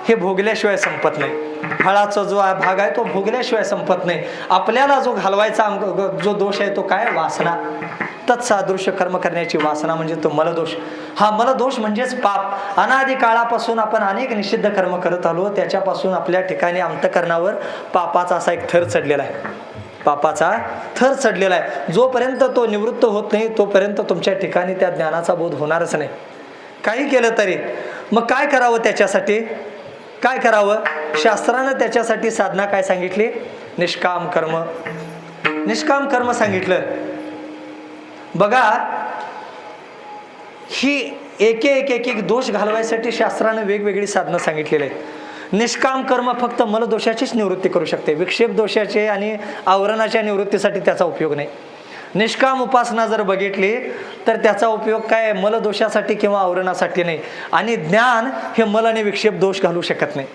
हे भोगल्याशिवाय संपत नाही. फळाचा जो भाग आहे तो भोगल्याशिवाय संपत नाही. आपल्याला जो घालवायचा जो दोष आहे तो काय? वासना. तत्सादृश्य कर्म करण्याची वासना म्हणजे तो मलदोष. हा मलदोष म्हणजेच पाप. अनादि काळापासून आपण अनेक निषिद्ध कर्म करत आलो, त्याच्यापासून आपल्या ठिकाणी अंतःकरणावर पापाचा असा एक थर चढलेला आहे. पापाचा थर चढलेला आहे. जोपर्यंत तो निवृत्त होत नाही तोपर्यंत तुमच्या ठिकाणी त्या ज्ञानाचा बोध होणारच नाही, काही केलं तरी. मग काय करावं त्याच्यासाठी? काय करावं? शास्त्रानं त्याच्यासाठी साधना काय सांगितली? निष्काम कर्म. निष्काम कर्म सांगितलं. बघा, ही एक दोष घालवायसाठी शास्त्रानं वेगवेगळी साधनं सांगितलेली आहेत. निष्काम कर्म फक्त मलदोषाचीच निवृत्ती करू शकते. विक्षेप दोषाचे आणि आवरणाच्या निवृत्तीसाठी त्याचा उपयोग नाही. निष्काम उपासना जर बघितली तर त्याचा उपयोग काय? मलदोषासाठी किंवा आवरणासाठी नाही. आणि ज्ञान हे मल आणि विक्षेप दोष घालू शकत नाही.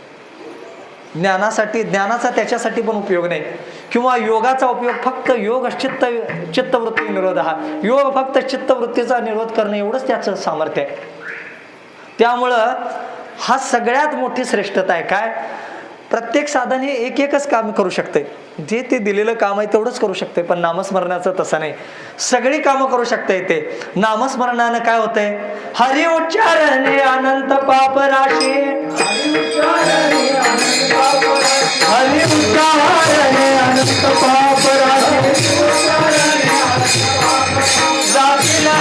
ज्ञानाचा त्याच्यासाठी पण उपयोग नाही. किंवा योगाचा उपयोग फक्त योग चित्तवृत्ती निरोध. हा योग फक्त चित्तवृत्तीचा निरोध करणं एवढंच त्याचं सामर्थ्य आहे. त्यामुळं हा सगळ्यात मोठी श्रेष्ठता आहे. काय? प्रत्येक साधन हे एकच काम करू शकते. जे ते दिलेलं काम आहे तेवढंच करू शकते. पण नामस्मरणाचं तसं नाही. सगळी कामं करू शकता येते. नामस्मरणानं काय होतंय? हरि उच्चारणे अनंत पाप राशी. हरि उच्चारणे अनंत पाप राशी. जातीला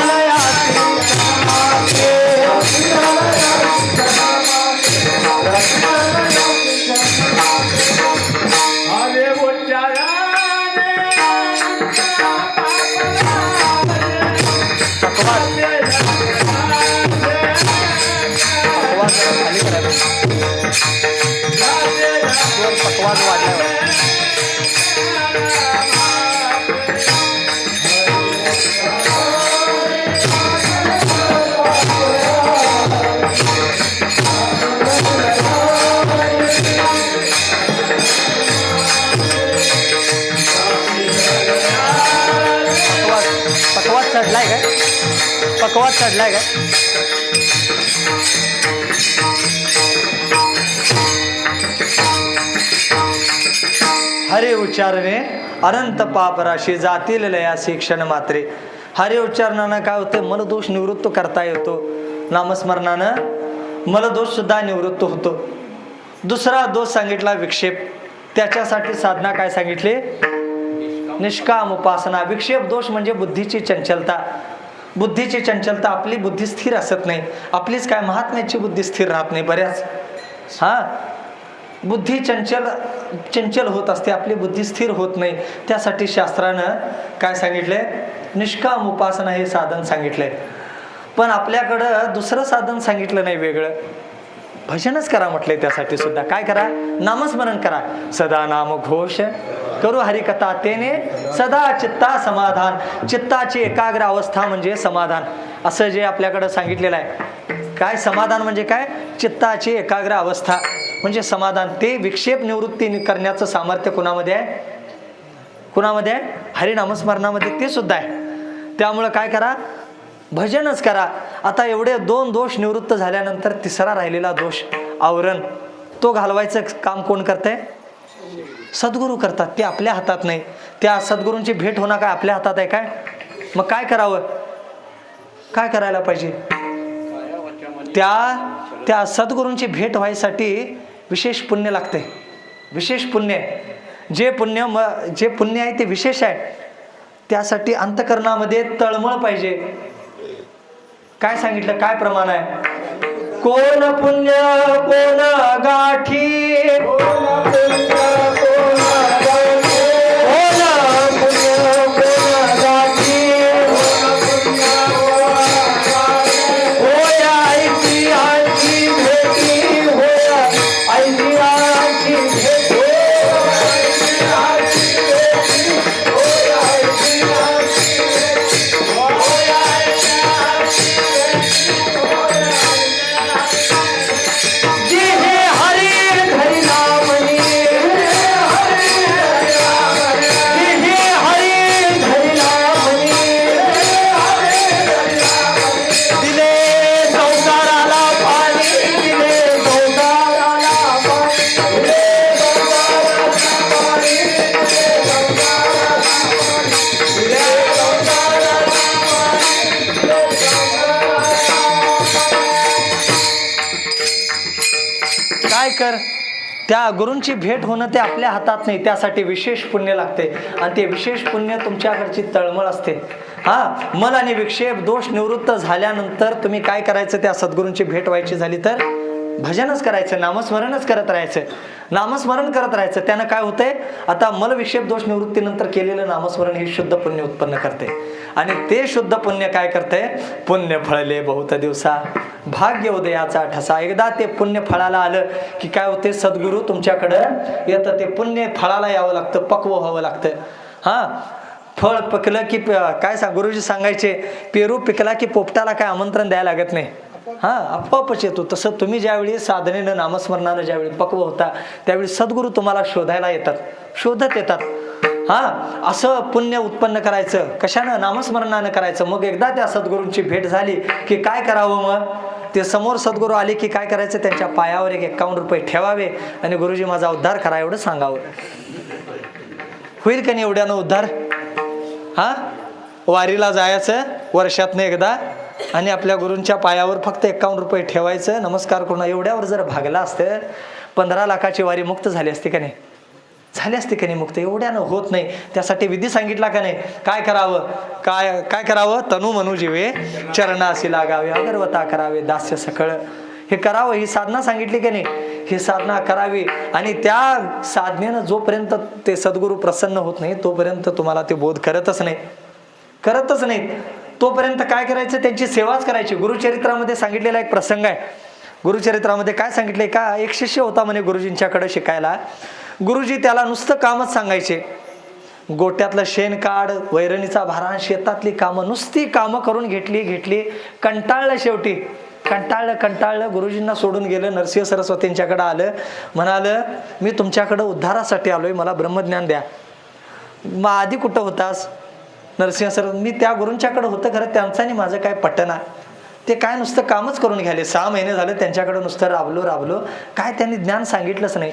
पकवाज वाढल्यावर पकवाज चढलाय काय? पकवाज चढलाय काय? हरे उच्चारणे अनंत पाप राशी. जातील लयासी क्षण मात्रे. हरे उच्चारणानं काय होतं? मलदोष निवृत्त करता येतो. नामस्मरणानं मलदोष सुद्धा निवृत्त होतो. दुसरा दोष सांगितला विक्षेप. त्याच्यासाठी साधना काय सांगितली? निष्काम उपासना. विक्षेप दोष म्हणजे बुद्धीची चंचलता. बुद्धीची चंचलता. आपली बुद्धी स्थिर असत नाही. आपलीच काय महात्म्याची बुद्धी स्थिर राहत नाही बऱ्याच. बुद्धी चंचल होत असते. आपली बुद्धी स्थिर होत नाही. त्यासाठी शास्त्रानं काय सांगितलंय? निष्काम उपासना हे साधन सांगितलंय. पण आपल्याकडं दुसरं साधन सांगितलं नाही वेगळं. भजनच करा म्हटलंय. त्यासाठी सुद्धा काय करा? नामस्मरण करा. सदा नाम घोष करू हरिकथा तेने सदा चित्ता समाधान. चित्ताची एकाग्र अवस्था म्हणजे समाधान. असं जे आपल्याकडं सांगितलेलं आहे. काय समाधान म्हणजे काय? चित्ताची एकाग्र अवस्था म्हणजे समाधान. ते विक्षेप निवृत्ती करण्याचं सामर्थ्य कुणामध्ये आहे? कुणामध्ये आहे? हरिनामस्मरणामध्ये ते सुद्धा आहे. त्यामुळं काय करा? भजनच करा. आता एवढे 2 दोष निवृत्त झाल्यानंतर तिसरा राहिलेला दोष आवरण, तो घालवायचं काम कोण करतंय? सद्गुरू करतात. ते आपल्या हातात नाही. त्या सद्गुरूंची भेट होणं काय आपल्या हातात आहे काय? मग काय करावं? काय करायला पाहिजे? त्या सद्गुरूंची भेट व्हायसाठी विशेष पुण्य लागते. विशेष पुण्य. जे पुण्य आहे ते विशेष आहे. त्यासाठी अंतकरणामध्ये तळमळ पाहिजे. काय सांगितलं? काय प्रमाण आहे? कोण पुण्य कोण गाठी. कोण पुण्य कोण गाठी. होया ऐतिहाची भेटी. होया ऐतिहाची भेटी. काय कर? त्या गुरूंची भेट होणं ते आपल्या हातात नाही. त्यासाठी विशेष पुण्य लागते. आणि ते विशेष पुण्य तुमच्याकडची तळमळ असते. मन आणि विक्षेप दोष निवृत्त झाल्यानंतर तुम्ही काय करायचं? त्या सद्गुरूंची भेट व्हायची झाली तर भजनच करायचं, नामस्मरणच करत राहायचं, नामस्मरण करत राहायचं. त्यानं काय होतंय, आता मल विक्षेप दोष निवृत्तीनंतर केलेलं नामस्मरण हे शुद्ध पुण्य उत्पन्न करते. आणि ते शुद्ध पुण्य काय करते, पुण्य फळले बहुत दिवसा भाग्य उदयाचा ठसा. एकदा ते पुण्य फळाला आलं की काय होते, सद्गुरू तुमच्याकडं येतं. ते पुण्य फळाला यावं लागतं, पक्व व्हावं लागतं. हां, फळ पिकलं की काय गुरुजी सांगायचे, पेरू पिकला की पोपटाला काय आमंत्रण द्यायला लागत नाही. हां, आपोआपच येतो. तसं तुम्ही ज्यावेळी साधनेनं नामस्मरणानं ज्यावेळी पक्व होता त्यावेळी सद्गुरू तुम्हाला शोधायला येतात, शोधत येतात. हां, असं पुण्य उत्पन्न करायचं कशानं, नामस्मरणानं करायचं. मग एकदा त्या सद्गुरूंची भेट झाली की काय करावं, मग ते समोर सद्गुरू आले की काय करायचं, त्यांच्या पायावर 51 रुपये ठेवावे आणि गुरुजी माझा उद्धार करा एवढं सांगावं. होईल का नाही एवढ्यानं उद्धार? हां, वारीला जायचं वर्षातनं एकदा आणि आपल्या गुरूंच्या पायावर फक्त 51 रुपये ठेवायचं, नमस्कार करून. एवढ्यावर जर भागला असतं 15 लाखाची वारी मुक्त झाली असती का नाही, झाली असते का नाही मुक्त? एवढ्यानं होत नाही. त्यासाठी विधी सांगितला का नाही, काय करावं, काय काय करावं, तनु मनु जीवे चरणासी लागावे, अगरवता करावे दास्य सकळ. हे करावं, ही साधना सांगितली की नाही, ही साधना करावी. आणि त्या साधनेनं जोपर्यंत ते सद्गुरू प्रसन्न होत नाही तोपर्यंत तुम्हाला ते बोध करतच नाहीत. तोपर्यंत काय करायचं, त्यांची सेवाच करायची. गुरुचरित्रामध्ये सांगितलेला एक प्रसंग आहे. गुरुचरित्रामध्ये काय सांगितलंय का, एक शिष्य होता म्हणे गुरुजींच्याकडे शिकायला. गुरुजी त्याला नुसतं कामच सांगायचे, गोट्यातलं शेण काढ, वैरणीचा भारा, शेतातली कामं, नुसती कामं करून घेतली. कंटाळलं, शेवटी कंटाळलं. गुरुजींना सोडून गेलं. नरसिंह सरस्वतींच्याकडे आलं, म्हणालं मी तुमच्याकडं उद्धारासाठी आलोय, मला ब्रह्मज्ञान द्या. मग आधी कुठं होतास? नरसिंह सर, मी त्या गुरूंच्याकडे होतं खरं, त्यांचं आणि माझं काय पटना. ते काय नुसतं कामच करून घ्यायले. 6 महिने झाले त्यांच्याकडे नुसतं राबलो, काय त्यांनी ज्ञान सांगितलंच नाही.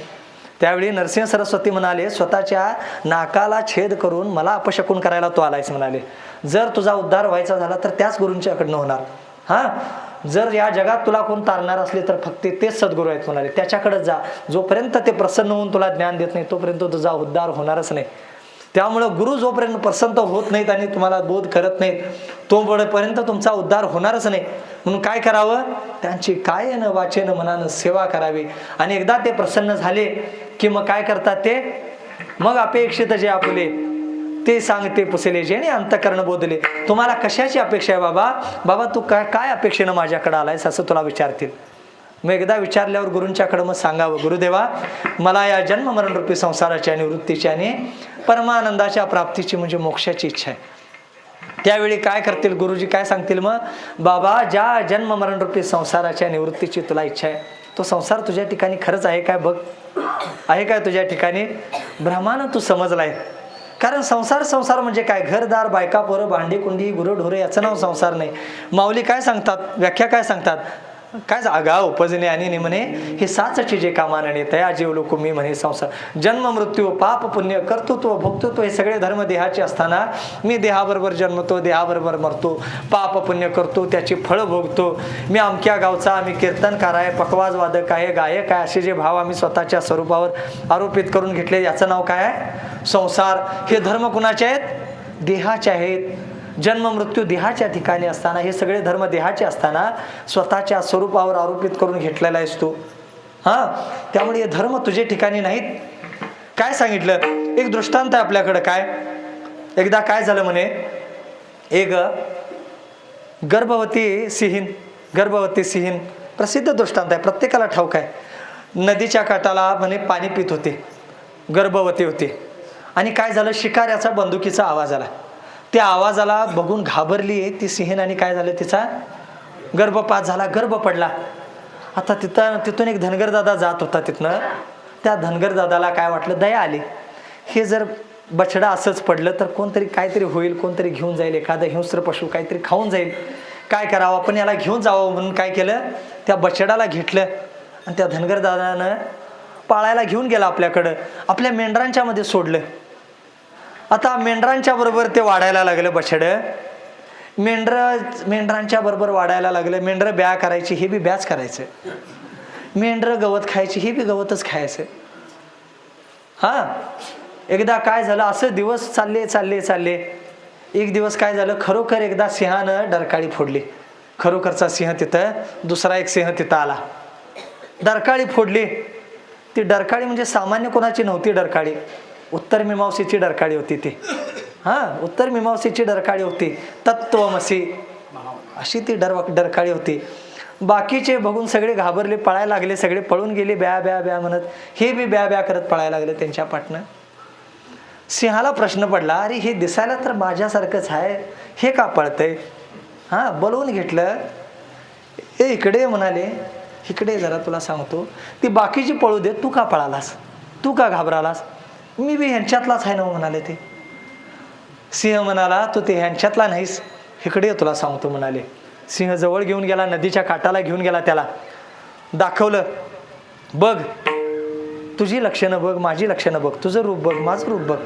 त्यावेळी नरसिंह सरस्वती म्हणाले, स्वतःच्या नाकाला छेद करून मला अपशकुन करायला तू आलायस म्हणाले. जर तुझा उद्धार व्हायचा झाला तर त्याच गुरूंच्याकडनं होणार. हां, जर या जगात तुला कोण तारणार असले तर फक्त तेच सद्गुरू आहेत म्हणाले. त्याच्याकडे जा. जोपर्यंत ते प्रसन्न होऊन तुला ज्ञान देत नाही तोपर्यंत तुझा उद्धार होणारच नाही. त्यामुळं गुरु जोपर्यंत प्रसन्न होत नाहीत आणि तुम्हाला बोध करत नाहीत तोपर्यंत तुमचा उद्धार होणारच नाही. म्हणून काय करावं, त्यांची कायेनं वाचेनं मनानं सेवा करावी. आणि एकदा ते प्रसन्न झाले की मग काय करतात ते, मग अपेक्षित जे आपले ते सांगते पुसले जेणे अंतकरण बोधले. तुम्हाला कशाची अपेक्षा आहे बाबा तू काय अपेक्षेनं माझ्याकडे आलायस असं तुला विचारतील. मग एकदा विचारल्यावर गुरूंच्याकडे मग सांगावं, गुरुदेवा मला या जन्म मरण रूपी संसाराच्या निवृत्तीची आणि परमानंदाच्या प्राप्तीची म्हणजे मोक्षाची इच्छा आहे. त्यावेळी काय करतील गुरुजी, काय सांगतील, मग बाबा ज्या जन्म मरण रूपी संसाराच्या निवृत्तीची तुला इच्छा आहे तो संसार तुझ्या ठिकाणी खरंच आहे काय बघ, आहे काय तुझ्या ठिकाणी? भ्रमानं तू समजलाय. कारण संसार म्हणजे काय, घरदार, बायका, पोरं, भांडी कुंडी, गुरंढोरं याचं नाव संसार नाही. माऊली काय सांगतात, व्याख्या काय सांगतात, काय आगा उपजणे आणि म्हणे हे 7 चीजे कामाने तया जीव मी म्हणे संसार. जन्म मृत्यू, पाप पुण्य, कर्तृत्व, भोक्तृत्व हे सगळे धर्म देहाचे असताना मी देहाबरोबर जन्मतो, देहाबरोबर मरतो, पाप पुण्य करतो, त्याची फळं भोगतो. मी अमक्या गावचा, मी कीर्तनकार आहे, पखवाज वादक आहे, गायक आहे, असे जे भाव आम्ही स्वतःच्या स्वरूपावर आरोपित करून घेतले याचं नाव काय आहे, संसार. हे धर्म कुणाचे आहेत, देहाचे आहेत. जन्म मृत्यू देहाच्या ठिकाणी असताना, हे सगळे धर्म देहाचे असताना स्वतःच्या स्वरूपावर आरोपित करून घेतलेला आहेस तू. हां, त्यामुळे हे धर्म तुझे ठिकाणी नाहीत. काय सांगितलं, एक दृष्टांत आहे आपल्याकडं. काय एकदा काय झालं म्हणे, एक गर्भवती सिहीन प्रसिद्ध दृष्टांत आहे, प्रत्येकाला ठाऊक आहे. नदीच्या काठाला म्हणे पाणी पित होते, गर्भवती होती. आणि काय झालं, शिकाऱ्याचा बंदुकीचा आवाज आला. त्या आवाजाला बघून घाबरली ती सिंहीण आणि काय झालं, तिचा गर्भपात झाला, गर्भ पडला. आता तिथून एक धनगर दादा जात होता तिथनं. त्या धनगर दादाला काय वाटलं, दया आली, हे जर बछडा असंच पडलं तर कोणतरी काहीतरी होईल, कोणतरी घेऊन जाईल, एखादं हिंस्र पशु काहीतरी खाऊन जाईल, काय करावं आपण, याला घेऊन जावं. म्हणून काय केलं, त्या बछड्याला घेतलं आणि त्या धनगर दादानं पाळायला घेऊन गेला आपल्याकडं, आपल्या मेंढरांच्या मध्ये सोडलं. आता मेंढरांच्या बरोबर ते वाढायला लागलं बछडं. मेंढरांच्या बरोबर वाढायला लागलं. मेंढर ब्या करायची, हे बी ब्याच करायचं. मेंढर गवत खायची, हे बी गवतच खायचं. हां, एकदा काय झालं, असं दिवस चालले. एक दिवस काय झालं, खरोखर एकदा सिंहानं डरकाळी फोडली. खरोखरचा सिंह तिथं, दुसरा एक सिंह तिथं आला. डरकाळी फोडली. ती डरकाळी म्हणजे सामान्य कोणाची नव्हती डरकाळी, उत्तर मीमांसेची डरकाळी होती ती. हां, उत्तर मीमांसेची डरकाळी होती. तत्त्वमसी अशी ती डरकाळी होती. बाकीचे बघून सगळे घाबरले, पळायला लागले, सगळे पळून गेले ब्या ब्या ब्या म्हणत. हे बी ब्या ब्या करत पळायला लागले त्यांच्या पाटनं. सिंहाला प्रश्न पडला, अरे हे दिसायला तर माझ्यासारखंच आहे, हे का पळतंय? हां, बोलवून घेतलं. ए इकडे म्हणाले, इकडे जरा तुला सांगतो. ती बाकीची पळू दे, तू का पळालास, तू का घाबरालास? मी बी ह्यांच्यातलाच आहे ना म्हणाले ते. सिंह म्हणाला, तू ते ह्यांच्यातला नाहीस, इकडे तुला सांगतो म्हणाले. सिंह जवळ घेऊन गेला, नदीच्या काठाला घेऊन गेला, त्याला दाखवलं, बघ तुझी लक्षणं बघ, माझी लक्षणं बघ, तुझं रूप बघ, माझं रूप बघ,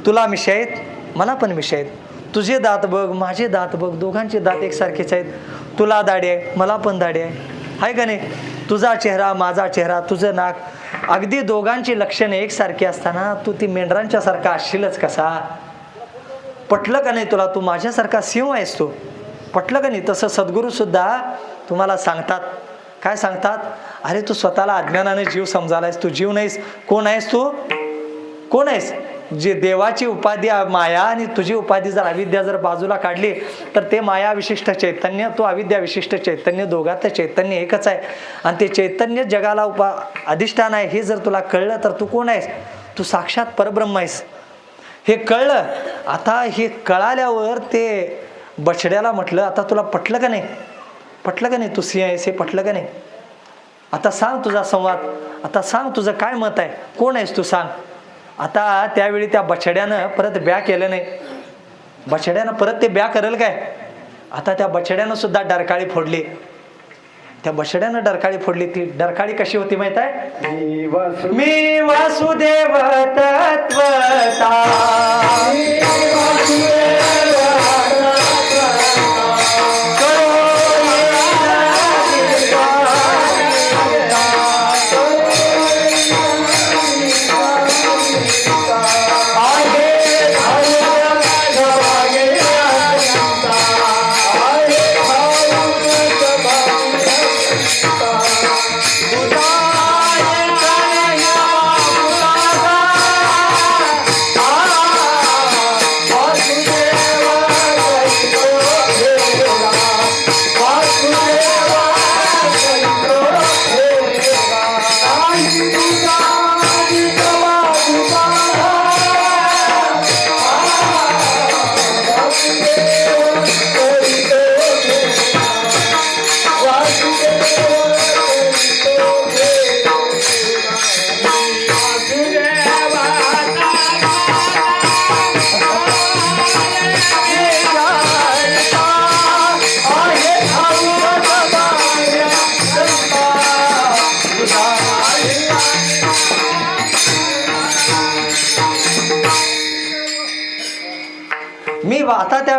तुला मिशा आहेत, मला पण मिशा आहेत, तुझे दात बघ, माझे दात बघ, दोघांचे दात एकसारखेच आहेत, तुला दाढी आहे, मला पण दाढी आहे का नाही, तुझा चेहरा माझा चेहरा, तुझं नाक, अगदी दोघांची लक्षणे एकसारखी असताना तू ती मेंढरांच्या सारखा असशीलच कसा? पटलं का नाही तुला? तू माझ्यासारखा सिंह आहेस तू, पटलं का नाही? तसं सद्गुरू सुद्धा तुम्हाला सांगतात. काय सांगतात? अरे तू स्वतःला अज्ञानाने जीव समजालायस, तू जीव नाहीस. कोण आहेस तू? कोण आहेस? जे देवाची उपाधी माया आणि तुझी उपाधी जर अविद्या जर बाजूला काढली तर ते माया विशिष्ट चैतन्य, तो अविद्या विशिष्ट चैतन्य, दोघातलं चैतन्य एकच आहे. आणि ते चैतन्य जगाला अधिष्ठान आहे हे जर तुला कळलं तर तू कोण आहेस? तू साक्षात परब्रह्म आहेस. हे कळलं. आता हे कळाल्यावर ते बछड्याला म्हटलं, आता तुला पटलं का नाही? पटलं का नाही तू सिंह आहेस हे पटलं का नाही? आता सांग तुझा संवाद, आता सांग तुझं काय मत आहे, कोण आहेस तू सांग. आता त्यावेळी त्या बछड्यानं परत ब्या केलं नाही. बछड्यानं परत ते ब्या करेल काय? आता त्या बछड्यानं सुद्धा डरकाळी फोडली. त्या बछड्यानं डरकाळी फोडली. ती डरकाळी कशी होती माहित आहे? मी वासुदेव तत्वता, मी आता त्या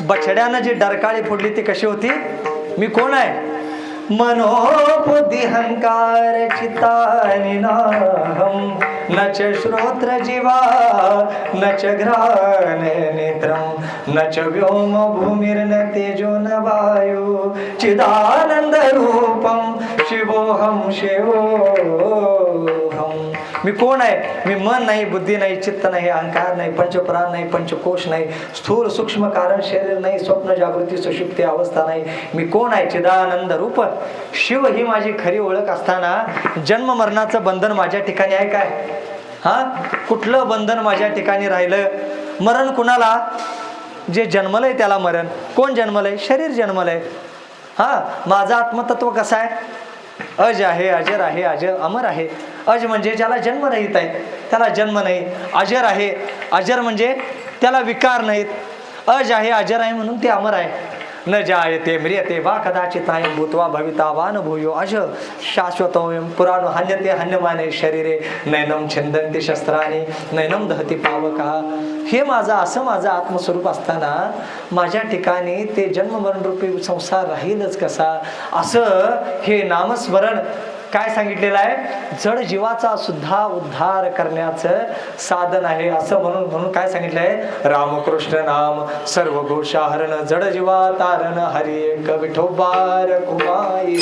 बछड्यानं जी डरकाळी फोडली ती कशी होती? मी कोण आहे? मनोबुद्धी हंकार चित्तानि नाहं, न च श्रोत्र जीवा न च घ्राण नेत्रं न च व्योम भूमिर्न तेजो न वायु चिदानंद रूपं शिवोहम शिवोहम. मी कोण आहे? मी मन नाही, बुद्धी नाही, चित्त नाही, अहंकार नाही, पंचप्राण नाही, पंचकोश नाही, स्थूल सूक्ष्म कारण शरीर नाही, स्वप्न जागृती सुषुप्ती अवस्था नाही. मी कोण आहे? चिदानंद रूप शिव ही माझी खरी ओळख असताना जन्म मरणाचं बंधन माझ्या ठिकाणी आहे काय? कुठलं बंधन माझ्या ठिकाणी राहिलं? मरण कुणाला? जे जन्मलंय त्याला मरण. कोण जन्मलंय? शरीर जन्मलंय. माझं आत्मतत्व कसं आहे? अज आहे, अजर आहे, अजर अमर आहे. अज म्हणजे ज्याला जन्म रहित आहे, त्याला जन्म नाही. अजर आहे, अजर म्हणजे त्याला विकार नाहीत. अज आहे, अजर आहे म्हणून ते अमर आहे. न जायते म्रियते वा कदाचितायं भूत्वा भविता वा न भूयो अज शाश्वतोऽयं पुराणो हन्यते हन्यमाने शरीरे नैनं छिन्दन्ति शस्त्राणि नैनं दहति पावकः. हे माझं असं माझं आत्मस्वरूप असताना माझ्या ठिकाणी ते जन्ममरणरूपी संसार राहीलच कसा? असं हे नामस्मरण काय सांगितलेलं आहे? जड जीवाचा सुद्धा उद्धार करण्याचं साधन आहे असं म्हणून काय सांगितलंय? रामकृष्ण नाम सर्व घोषाहरण जड जीवा तारण हरी एक विठोबार कुमाई.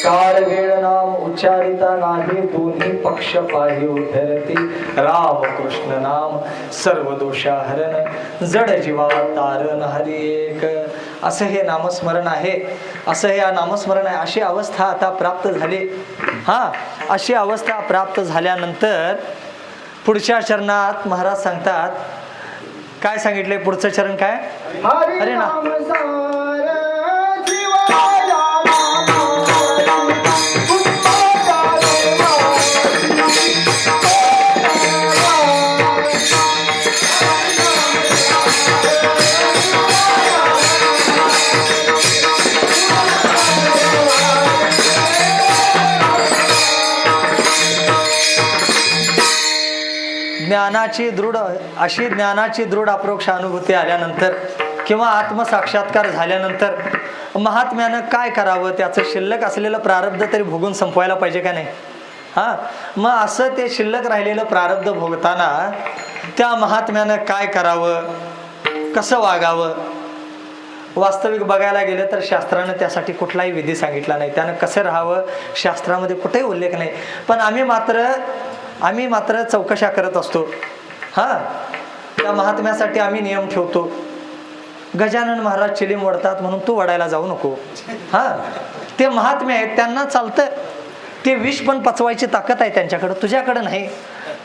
काळ वेळ नाम उच्चारिता नाही, दोन्ही पक्ष पाहि उधरती. राम कृष्ण नाम सर्व दोषा हरण, जड जीवा तारण हरी एक. असं हे नामस्मरण आहे, असं हे नामस्मरण आहे. अशी अवस्था आता प्राप्त झाली. अशी अवस्था प्राप्त झाल्यानंतर पुढच्या चरणात महाराज सांगतात, काय सांगितले पुढचं चरण काय? अरे ना ज्ञानाची दृढ अप्रोक्ष अनुभूती आल्यानंतर किंवा आत्मसाक्षात्कार झाल्यानंतर महात्म्यानं काय करावं, त्याचं शिल्लक असलेलं प्रारब्ध तरी भोगून संपवायला पाहिजे का नाही? मग असं ते शिल्लक राहिलेलं प्रारब्ध भोगताना त्या महात्म्यानं काय करावं, कसं वागावं? वास्तविक बघायला गेलं तर शास्त्रानं त्यासाठी कुठलाही विधी सांगितला नाही. त्यानं कसं राहावं शास्त्रामध्ये कुठेही उल्लेख नाही. पण आम्ही मात्र चौकशा करत असतो. त्या महात्म्यासाठी आम्ही नियम ठेवतो. गजानन महाराज चिलीम वडतात म्हणून तू वडायला जाऊ नको. ते महात्मे आहेत, त्यांना चालतं. ते विष पण पचवायची ताकद आहे त्यांच्याकडं, तुझ्याकडं नाही.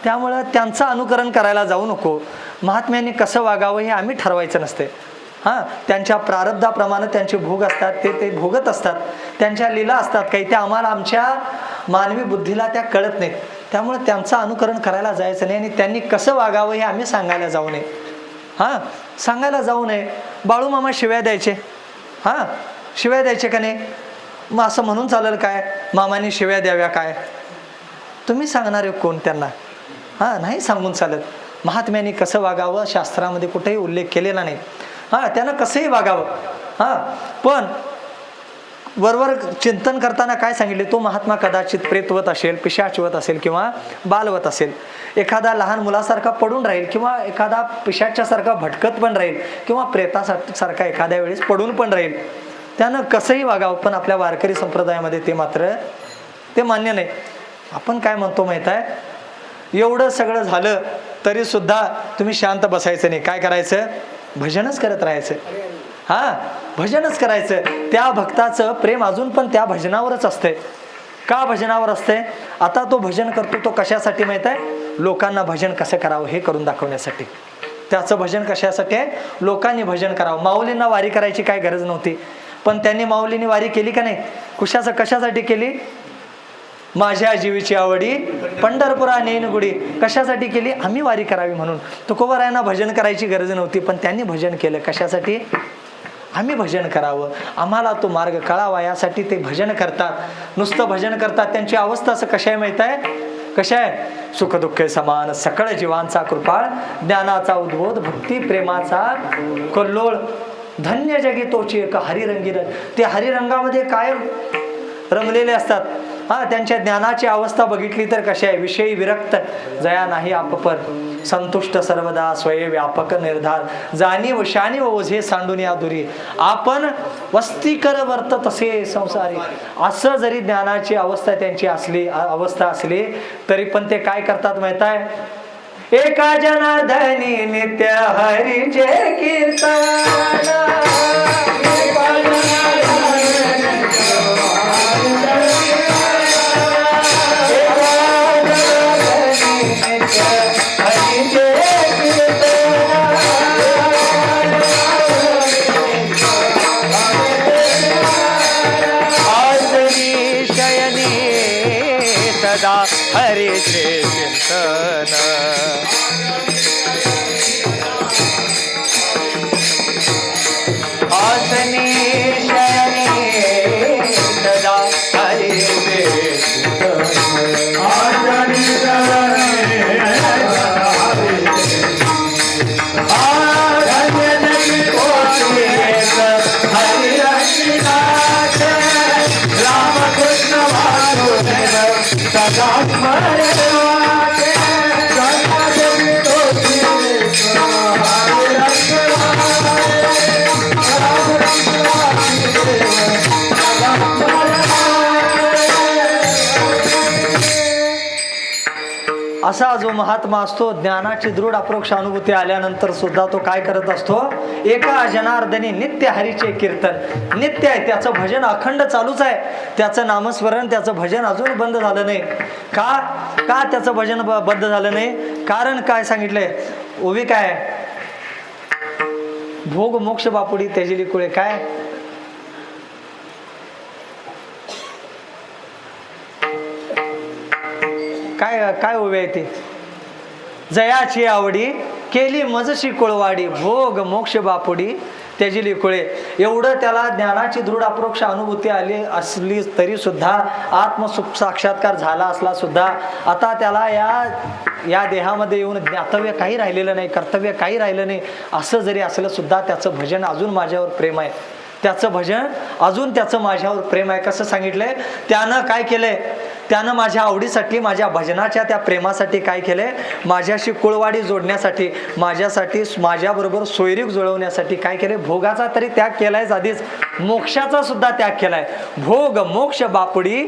त्यामुळं त्यांचं अनुकरण करायला जाऊ नको. महात्म्यांनी कसं वागावं हे आम्ही ठरवायचं नसते. त्यांच्या प्रारब्धाप्रमाणे त्यांचे भोग असतात, ते भोगत असतात. त्यांच्या लीला असतात काही, त्या आम्हाला आमच्या मानवी बुद्धीला त्या कळत नाहीत. त्यामुळे त्यांचं अनुकरण करायला जायचं नाही आणि त्यांनी कसं वागावं हे आम्ही सांगायला जाऊ नये. सांगायला जाऊ नये. बाळूमामा शिव्या द्यायचे. शिव्या द्यायचे का नाही? मग असं म्हणून चालेल काय मामाने शिव्या द्याव्या काय? तुम्ही सांगणारे कोण त्यांना? नाही सांगून चालत. महात्म्यांनी कसं वागावं शास्त्रामध्ये कुठेही उल्लेख केलेला नाही. त्यानं कसंही वागावं. पण वरवर चिंतन करताना काय सांगितले? तो महात्मा कदाचित प्रेतवत असेल, पिशाचवत असेल किंवा बालवत असेल. एखादा लहान मुलासारखा पडून राहील किंवा एखादा पिशाच्यासारखा भटकत पण राहील किंवा प्रेतासारखा एखाद्या वेळेस पडून पण राहील. त्यानं कसंही वागावं. पण आपल्या वारकरी संप्रदायामध्ये ते मान्य नाही. आपण काय म्हणतो माहीत आहे? एवढं सगळं झालं तरी सुद्धा तुम्ही शांत बसायचं नाही. काय करायचं? भजनच करत राहायचं. भजनच करायचं. त्या भक्ताचं प्रेम अजून पण त्या भजनावरच असतंय. का भजनावर असतंय? आता तो भजन करतो तो कशासाठी माहित आहे? लोकांना भजन कसं करावं हे करून दाखवण्यासाठी. त्याचं भजन कशासाठी आहे? लोकांनी भजन करावं. माऊलींना वारी करायची काय गरज नव्हती, पण त्यांनी माऊलींनी वारी केली का नाही? कशासाठी केली? माझ्या जीवीची आवडी पंढरपुरा नेन गुडी. कशासाठी केली? आम्ही वारी करावी म्हणून. तुकोबारायांना भजन करायची गरज नव्हती, पण त्यांनी भजन केलं. कशासाठी? आम्ही भजन करावं, आम्हाला तो मार्ग कळावा यासाठी ते भजन करतात. नुसतं भजन करतात. त्यांची अवस्था असं कशा आहे माहित आहे? कशा आहे? सुख दुःख समान सकळ जीवांचा कृपाळ, ज्ञानाचा उद्बोध भक्ती प्रेमाचा कल्लोळ, धन्य जगी तोची एक हरिरंगी. ते हरिरंगामध्ये कायम रमलेले असतात. त्यांच्या ज्ञानाची अवस्था बघितली तर कशी आहे? विषयी विरक्त जया नाही आपपर, संतुष्ट सर्वदा स्वये व्यापक निर्धार, जाणीव शाणीव ओझे सांडून या दुरी, आपण वस्ती कर वर्त तसे संसारी. असं जरी ज्ञानाची अवस्था त्यांची अवस्था असली तरी पण ते काय करतात माहित आहे? एका जनार्दनी नित्य हरीचे कीर्तन, सदा हरीचे चिंतन आसनी शयनी सदा हरीचे चिंतन आसनी असा जो महात्मा असतो ज्ञानाची दृढ अप्रोक्ष अनुभूती आल्यानंतर सुद्धा तो काय करत असतो एका जनार्दनी नित्य हरीचे कीर्तन नित्य आहे त्याचं भजन अखंड चालूच आहे त्याचं नामस्मरण त्याचं भजन अजून बंद झालं नाही का का त्याचं भजन बंद झालं नाही कारण काय सांगितलंय ओवी काय भोग मोक्ष बापुडी तेजली कुळे काय काय काय उभे आहे ते जयाची आवडी केली मजशी कुळवाडी भोग मोक्ष बापुडी त्याची लिकुळे एवढं त्याला ज्ञानाची दृढ अप्रोक्ष अनुभूती आली असली तरी सुद्धा आत्मसुख साक्षात्कार झाला असला सुद्धा आता त्याला या देहामध्ये येऊन ज्ञातव्य काही राहिलेलं नाही कर्तव्य काही राहिलं नाही असं जरी असलं सुद्धा त्याचं भजन अजून माझ्यावर प्रेम आहे त्याचं भजन अजून त्याचं माझ्यावर प्रेम आहे कसं सांगितलंय त्यानं काय केलंय त्यानं माझ्या आवडीसाठी माझ्या भजनाच्या त्या प्रेमासाठी काय केलंय माझ्याशी कुळवाडी जोडण्यासाठी माझ्यासाठी माझ्याबरोबर सोयरीक जुळवण्यासाठी काय केलंय भोगाचा तरी त्याग केलाय आधीच मोक्षाचा सुद्धा त्याग केलाय भोग मोक्ष बापुडी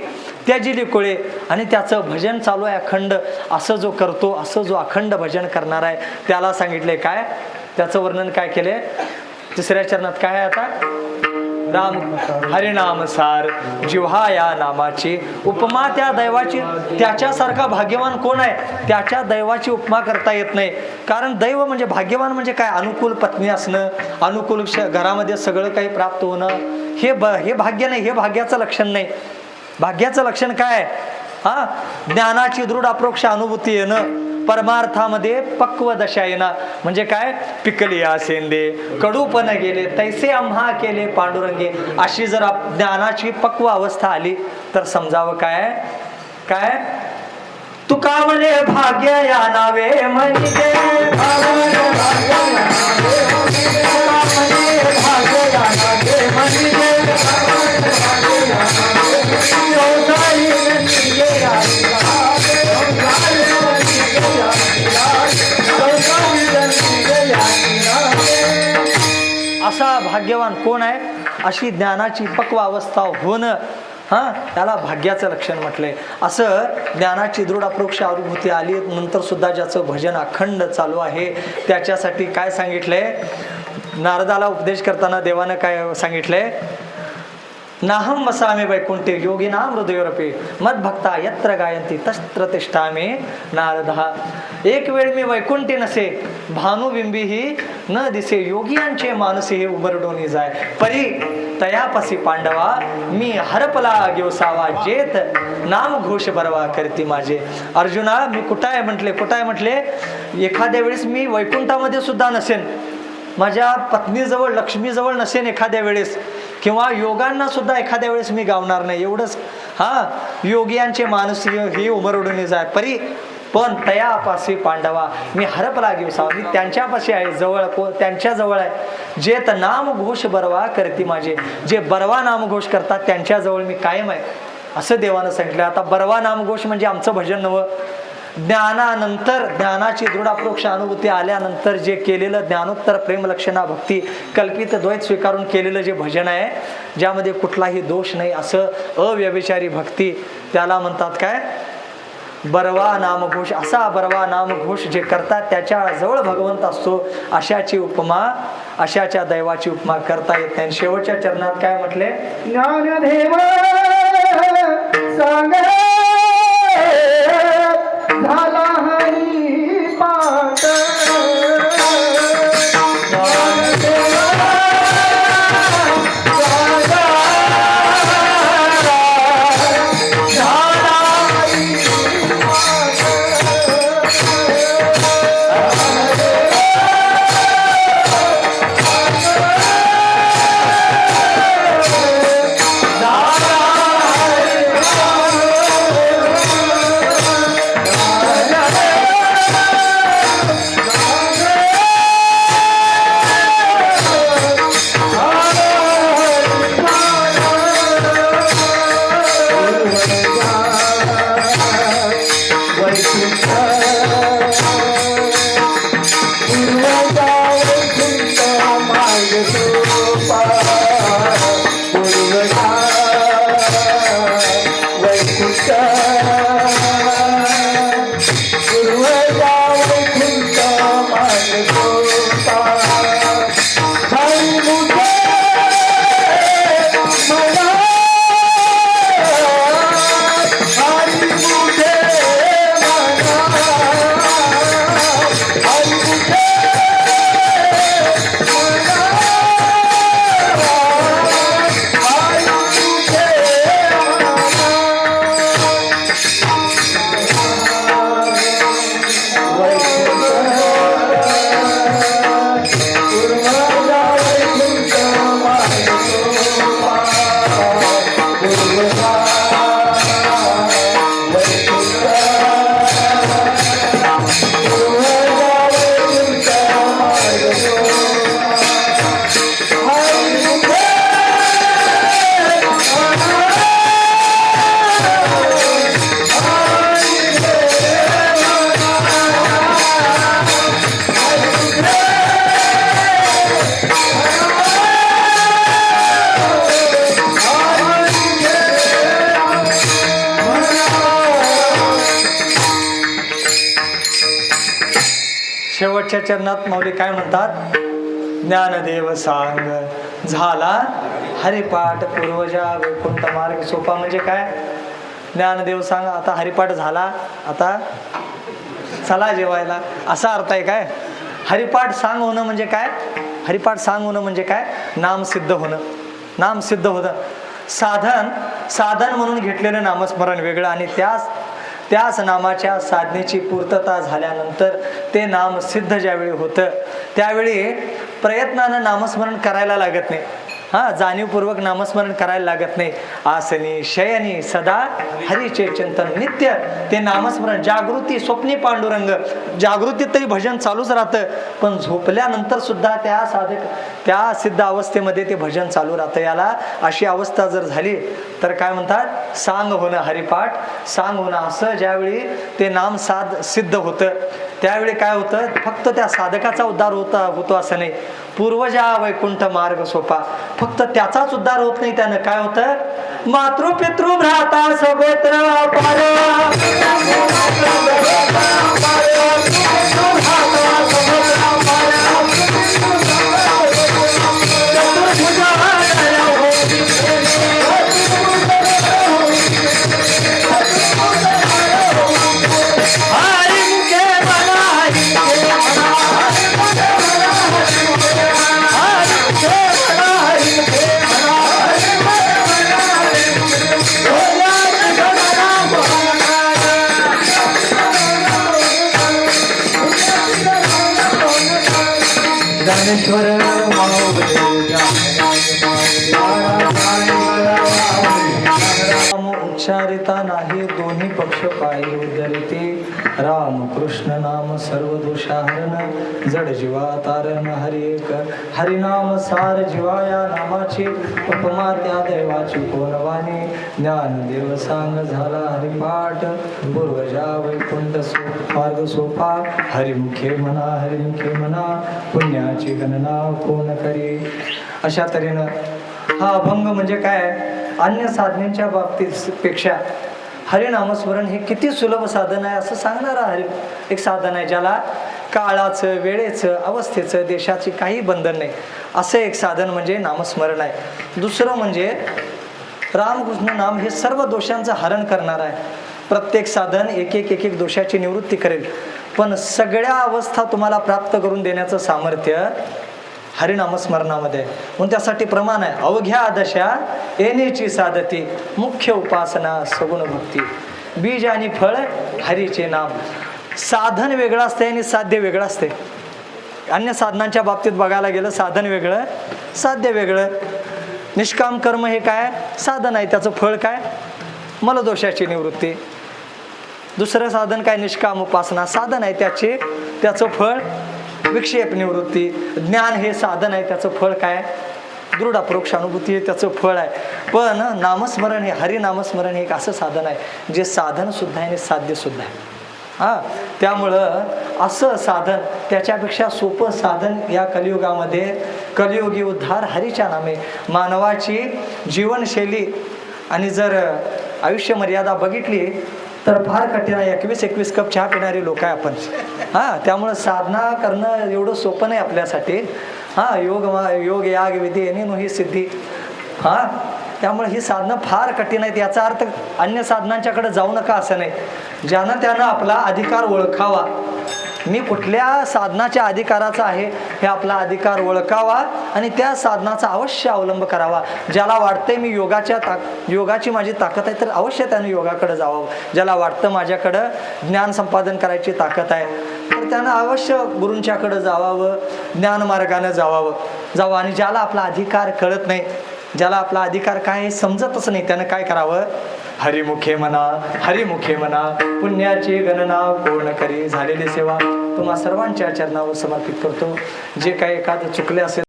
त्याजिली कुळे आणि त्याचं भजन चालू आहे अखंड असं जो करतो असं जो अखंड भजन करणार आहे त्याला सांगितलंय काय त्याचं वर्णन काय केलंय तिसऱ्या चरणात काय आहे आता राम हरिनाम सार जिव्हा या नामाची उपमा त्या दैवाची त्याच्यासारखा भाग्यवान कोण आहे त्याच्या दैवाची उपमा करता येत नाही कारण दैव म्हणजे भाग्यवान म्हणजे काय अनुकूल पत्नी असणं अनुकूल घरामध्ये सगळं काही प्राप्त होणं हे भाग्य नाही हे भाग्याचं लक्षण नाही भाग्याचं लक्षण काय हा ज्ञानाची दृढ अप्रोक्ष अनुभूती येणं परमार्थामध्ये पक्व दशा येणं म्हणजे काय पिकली या सेंदे कडूपण गेले तैसे आम्हा केले पांडुरंगे अशी जर ज्ञानाची पक्व अवस्था आली तर समजावं काय काय तुका म्हणे भाग्य या नावे म्हणजे असा भाग्यवान कोण आहे अशी ज्ञानाची पक्व अवस्था होणं त्याला भाग्याचं लक्षण म्हटलंय असं ज्ञानाची दृढ अप्रोक्ष अनुभूती आली नंतर सुद्धा ज्याचं भजन अखंड चालू आहे त्याच्यासाठी काय सांगितलंय नारदाला उपदेश करताना देवानं काय सांगितलंय नाहम वसामी वैकुंठे योगिनाम हृदयोरपे मद्भक्ता यत्र गायंती तत्र तिष्ठामी नारदहा एक वेळ मी वैकुंठी नसे भानुबिंबीही न दिसे योगियांचे मानसी हे उमरडोनी जाय परी तयापसी पांडवा मी हरपला घेवसावा जेत नाम घोष बरवा करती माझे अर्जुना मी कुठं आहे म्हटले एखाद्या वेळेस मी वैकुंठामध्ये सुद्धा नसेन माझ्या पत्नीजवळ लक्ष्मीजवळ नसेन एखाद्या वेळेस किंवा योगांना सुद्धा एखाद्या वेळेस मी गावणार नाही एवढंच योगियांचे मानस हे उमरडून जाय परी पण तयापासी पांडवा मी हरपला घेवसावा मी त्यांच्यापाशी आहे जवळ त्यांच्या जवळ आहे जे तर नामघोष बरवा करती माझे जे बरवा नामघोष करतात त्यांच्या जवळ मी कायम आहे असं देवानं सांगितलं आता बरवा नामघोष म्हणजे आमचं भजन नवं ज्ञानानंतर ज्ञानाची दृढ अप्रोक्ष अनुभूती आल्यानंतर जे केलेलं ज्ञानोत्तर प्रेमलक्षणा भक्ती कल्पित द्वैत स्वीकारून केलेलं जे भजन आहे ज्यामध्ये कुठलाही दोष नाही असं अव्यभिचारी भक्ती त्याला म्हणतात काय बरवा नामघोष असा बरवा नामघोष जे करतात त्याच्या जवळ भगवंत असतो अशाची उपमा अशाच्या दैवाची उपमा करता येत नाही शेवटच्या चरणात काय म्हटले ज्ञानदेव सांग झाला हरी पाठ झाला शेवटच्या चरणात माऊली काय म्हणतात? ज्ञानदेव सांग झाला हरिपाठ पूर्वजा वैकुंठ मार्ग सोपा. म्हणजे काय? ज्ञानदेव सांग आता हरिपाठ झाला, आता चला जेवायला, असा अर्थ आहे काय? हरिपाठ सांग होणं म्हणजे काय? हरिपाठ सांग होणं म्हणजे काय? नाम सिद्ध होणं. नाम सिद्ध होणं. साधन म्हणून घेतलेलं नामस्मरण वेगळं आणि त्याच नामाच्या साधनेची पूर्तता झाल्यानंतर ते नाम सिद्ध ज्यावेळी होतं त्यावेळी प्रयत्नानं नामस्मरण करायला लागत नाही. जाणीवपूर्वक नामस्मरण करायला लागत नाही. आसनी शयनी सदा हरीचे चिंतन नित्य ते नामस्मरण. जागृती स्वप्नी पांडुरंग. जागृतीत तरी भजन चालूच राहतं, पण झोपल्यानंतर सुद्धा त्या सिद्ध अवस्थेमध्ये ते भजन चालू राहतं. याला अशी अवस्था जर झाली तर काय म्हणतात? सांग होणं. हरिपाठ सांग होणं. असं ज्यावेळी ते नाम सिद्ध होतं त्यावेळी काय होतं? फक्त त्या साधकाचा उद्धार होतो असं नाही. पूर्वजा वैकुंठ मार्ग सोपा. फक्त त्याचाच उद्धार होत नाही. त्यानं काय होतं? मातृ पितृ भ्राता सगोत्र ज्ञानेश्वर उच्चारिता नाही दोन्ही पक्ष पायी उदरिते. राम कृष्ण नाम सर्व दोषाहरण जड जीवा तारण हरी एक. हरिनाम सार जीवा या नामाची उपमा त्या देवाची कोणवाणी. ज्ञानदेव सांग झाला हरिपाठ पूर्वजा वैकुंठ मार्ग सोपा. हरिमुखे म्हणा पुण्याची गणना कोण करी. अशा तऱ्हेनं हा अभंग म्हणजे काय? अन्य साधनेच्या बाबतीत पेक्षा हरिनामस्मरण हे किती सुलभ साधन आहे असं सांगणारा एक साधन आहे, ज्याला काळाचं, वेळेचं, अवस्थेचं, देशाची काही बंधन नाही असं एक साधन म्हणजे नामस्मरण आहे. दुसरं म्हणजे रामकृष्ण नाम हे सर्व दोषांचं हरण करणार आहे. प्रत्येक साधन एक एक दोषाची निवृत्ती करेल, पण सगळ्या अवस्था तुम्हाला प्राप्त करून देण्याचं सामर्थ्य हरिनामस्मरणामध्ये. म्हणून त्यासाठी प्रमाण आहे. अवघ्या दशा येण्याची साधती मुख्य उपासना सगुण भक्ती. बीज आणि फळ हरीचे नाम. साधन वेगळं असते आणि साध्य वेगळं असते. अन्य साधनांच्या बाबतीत बघायला गेलं साधन वेगळं, साध्य वेगळं. निष्काम कर्म हे काय? साधन आहे. त्याचं फळ काय? मलदोषाची निवृत्ती. दुसरं साधन काय? निष्काम उपासना. साधन आहे त्याचं फळ विक्षेप निवृत्ती. ज्ञान हे साधन आहे, त्याचं फळ काय? दृढ अप्रोक्षानुभूती हे त्याचं फळ आहे. पण नामस्मरण हे हरिनामस्मरण हे एक असं साधन आहे जे साधन सुद्धा आहे आणि साध्य सुद्धा आहे. त्यामुळं असं साधन, त्याच्यापेक्षा सोपं साधन या कलियुगामध्ये, कलियुगी उद्धार हरीच्या नामे. मानवाची जीवनशैली आणि जर आयुष्य मर्यादा बघितली तर फार कठीण आहे. 21 कप चहा पिणारे लोक आहे आपण. त्यामुळं साधना करणं एवढं सोपं नाही आपल्यासाठी. योग याग विधी यांनी ही सिद्धी. त्यामुळे ही साधनं फार कठीण आहेत. याचा अर्थ अन्य साधनांच्याकडे जाऊ नका असं नाही. ज्यानं त्यानं आपला अधिकार ओळखावा. मी कुठल्या साधनाच्या अधिकाराचा आहे हे आपला अधिकार ओळखावा आणि त्या साधनाचा अवश्य अवलंब करावा. ज्याला वाटतंय मी योगाची माझी ताकद आहे तर अवश्य त्यानं योगाकडे जावं. ज्याला वाटतं माझ्याकडं ज्ञान संपादन करायची ताकद आहे तर त्यानं अवश्य गुरूंच्याकडे जावावं, ज्ञानमार्गानं जावं. आणि ज्याला आपला अधिकार कळत नाही, ज्याला आपला अधिकार काय हे समजतच नाही, त्यानं काय करावं? हरिमुखे म्हणा पुण्याची गणना कोण करी. झालेली सेवा तुम्हा सर्वांच्या चरणावर समर्पित करतो. जे काही एखादं चुकले असेल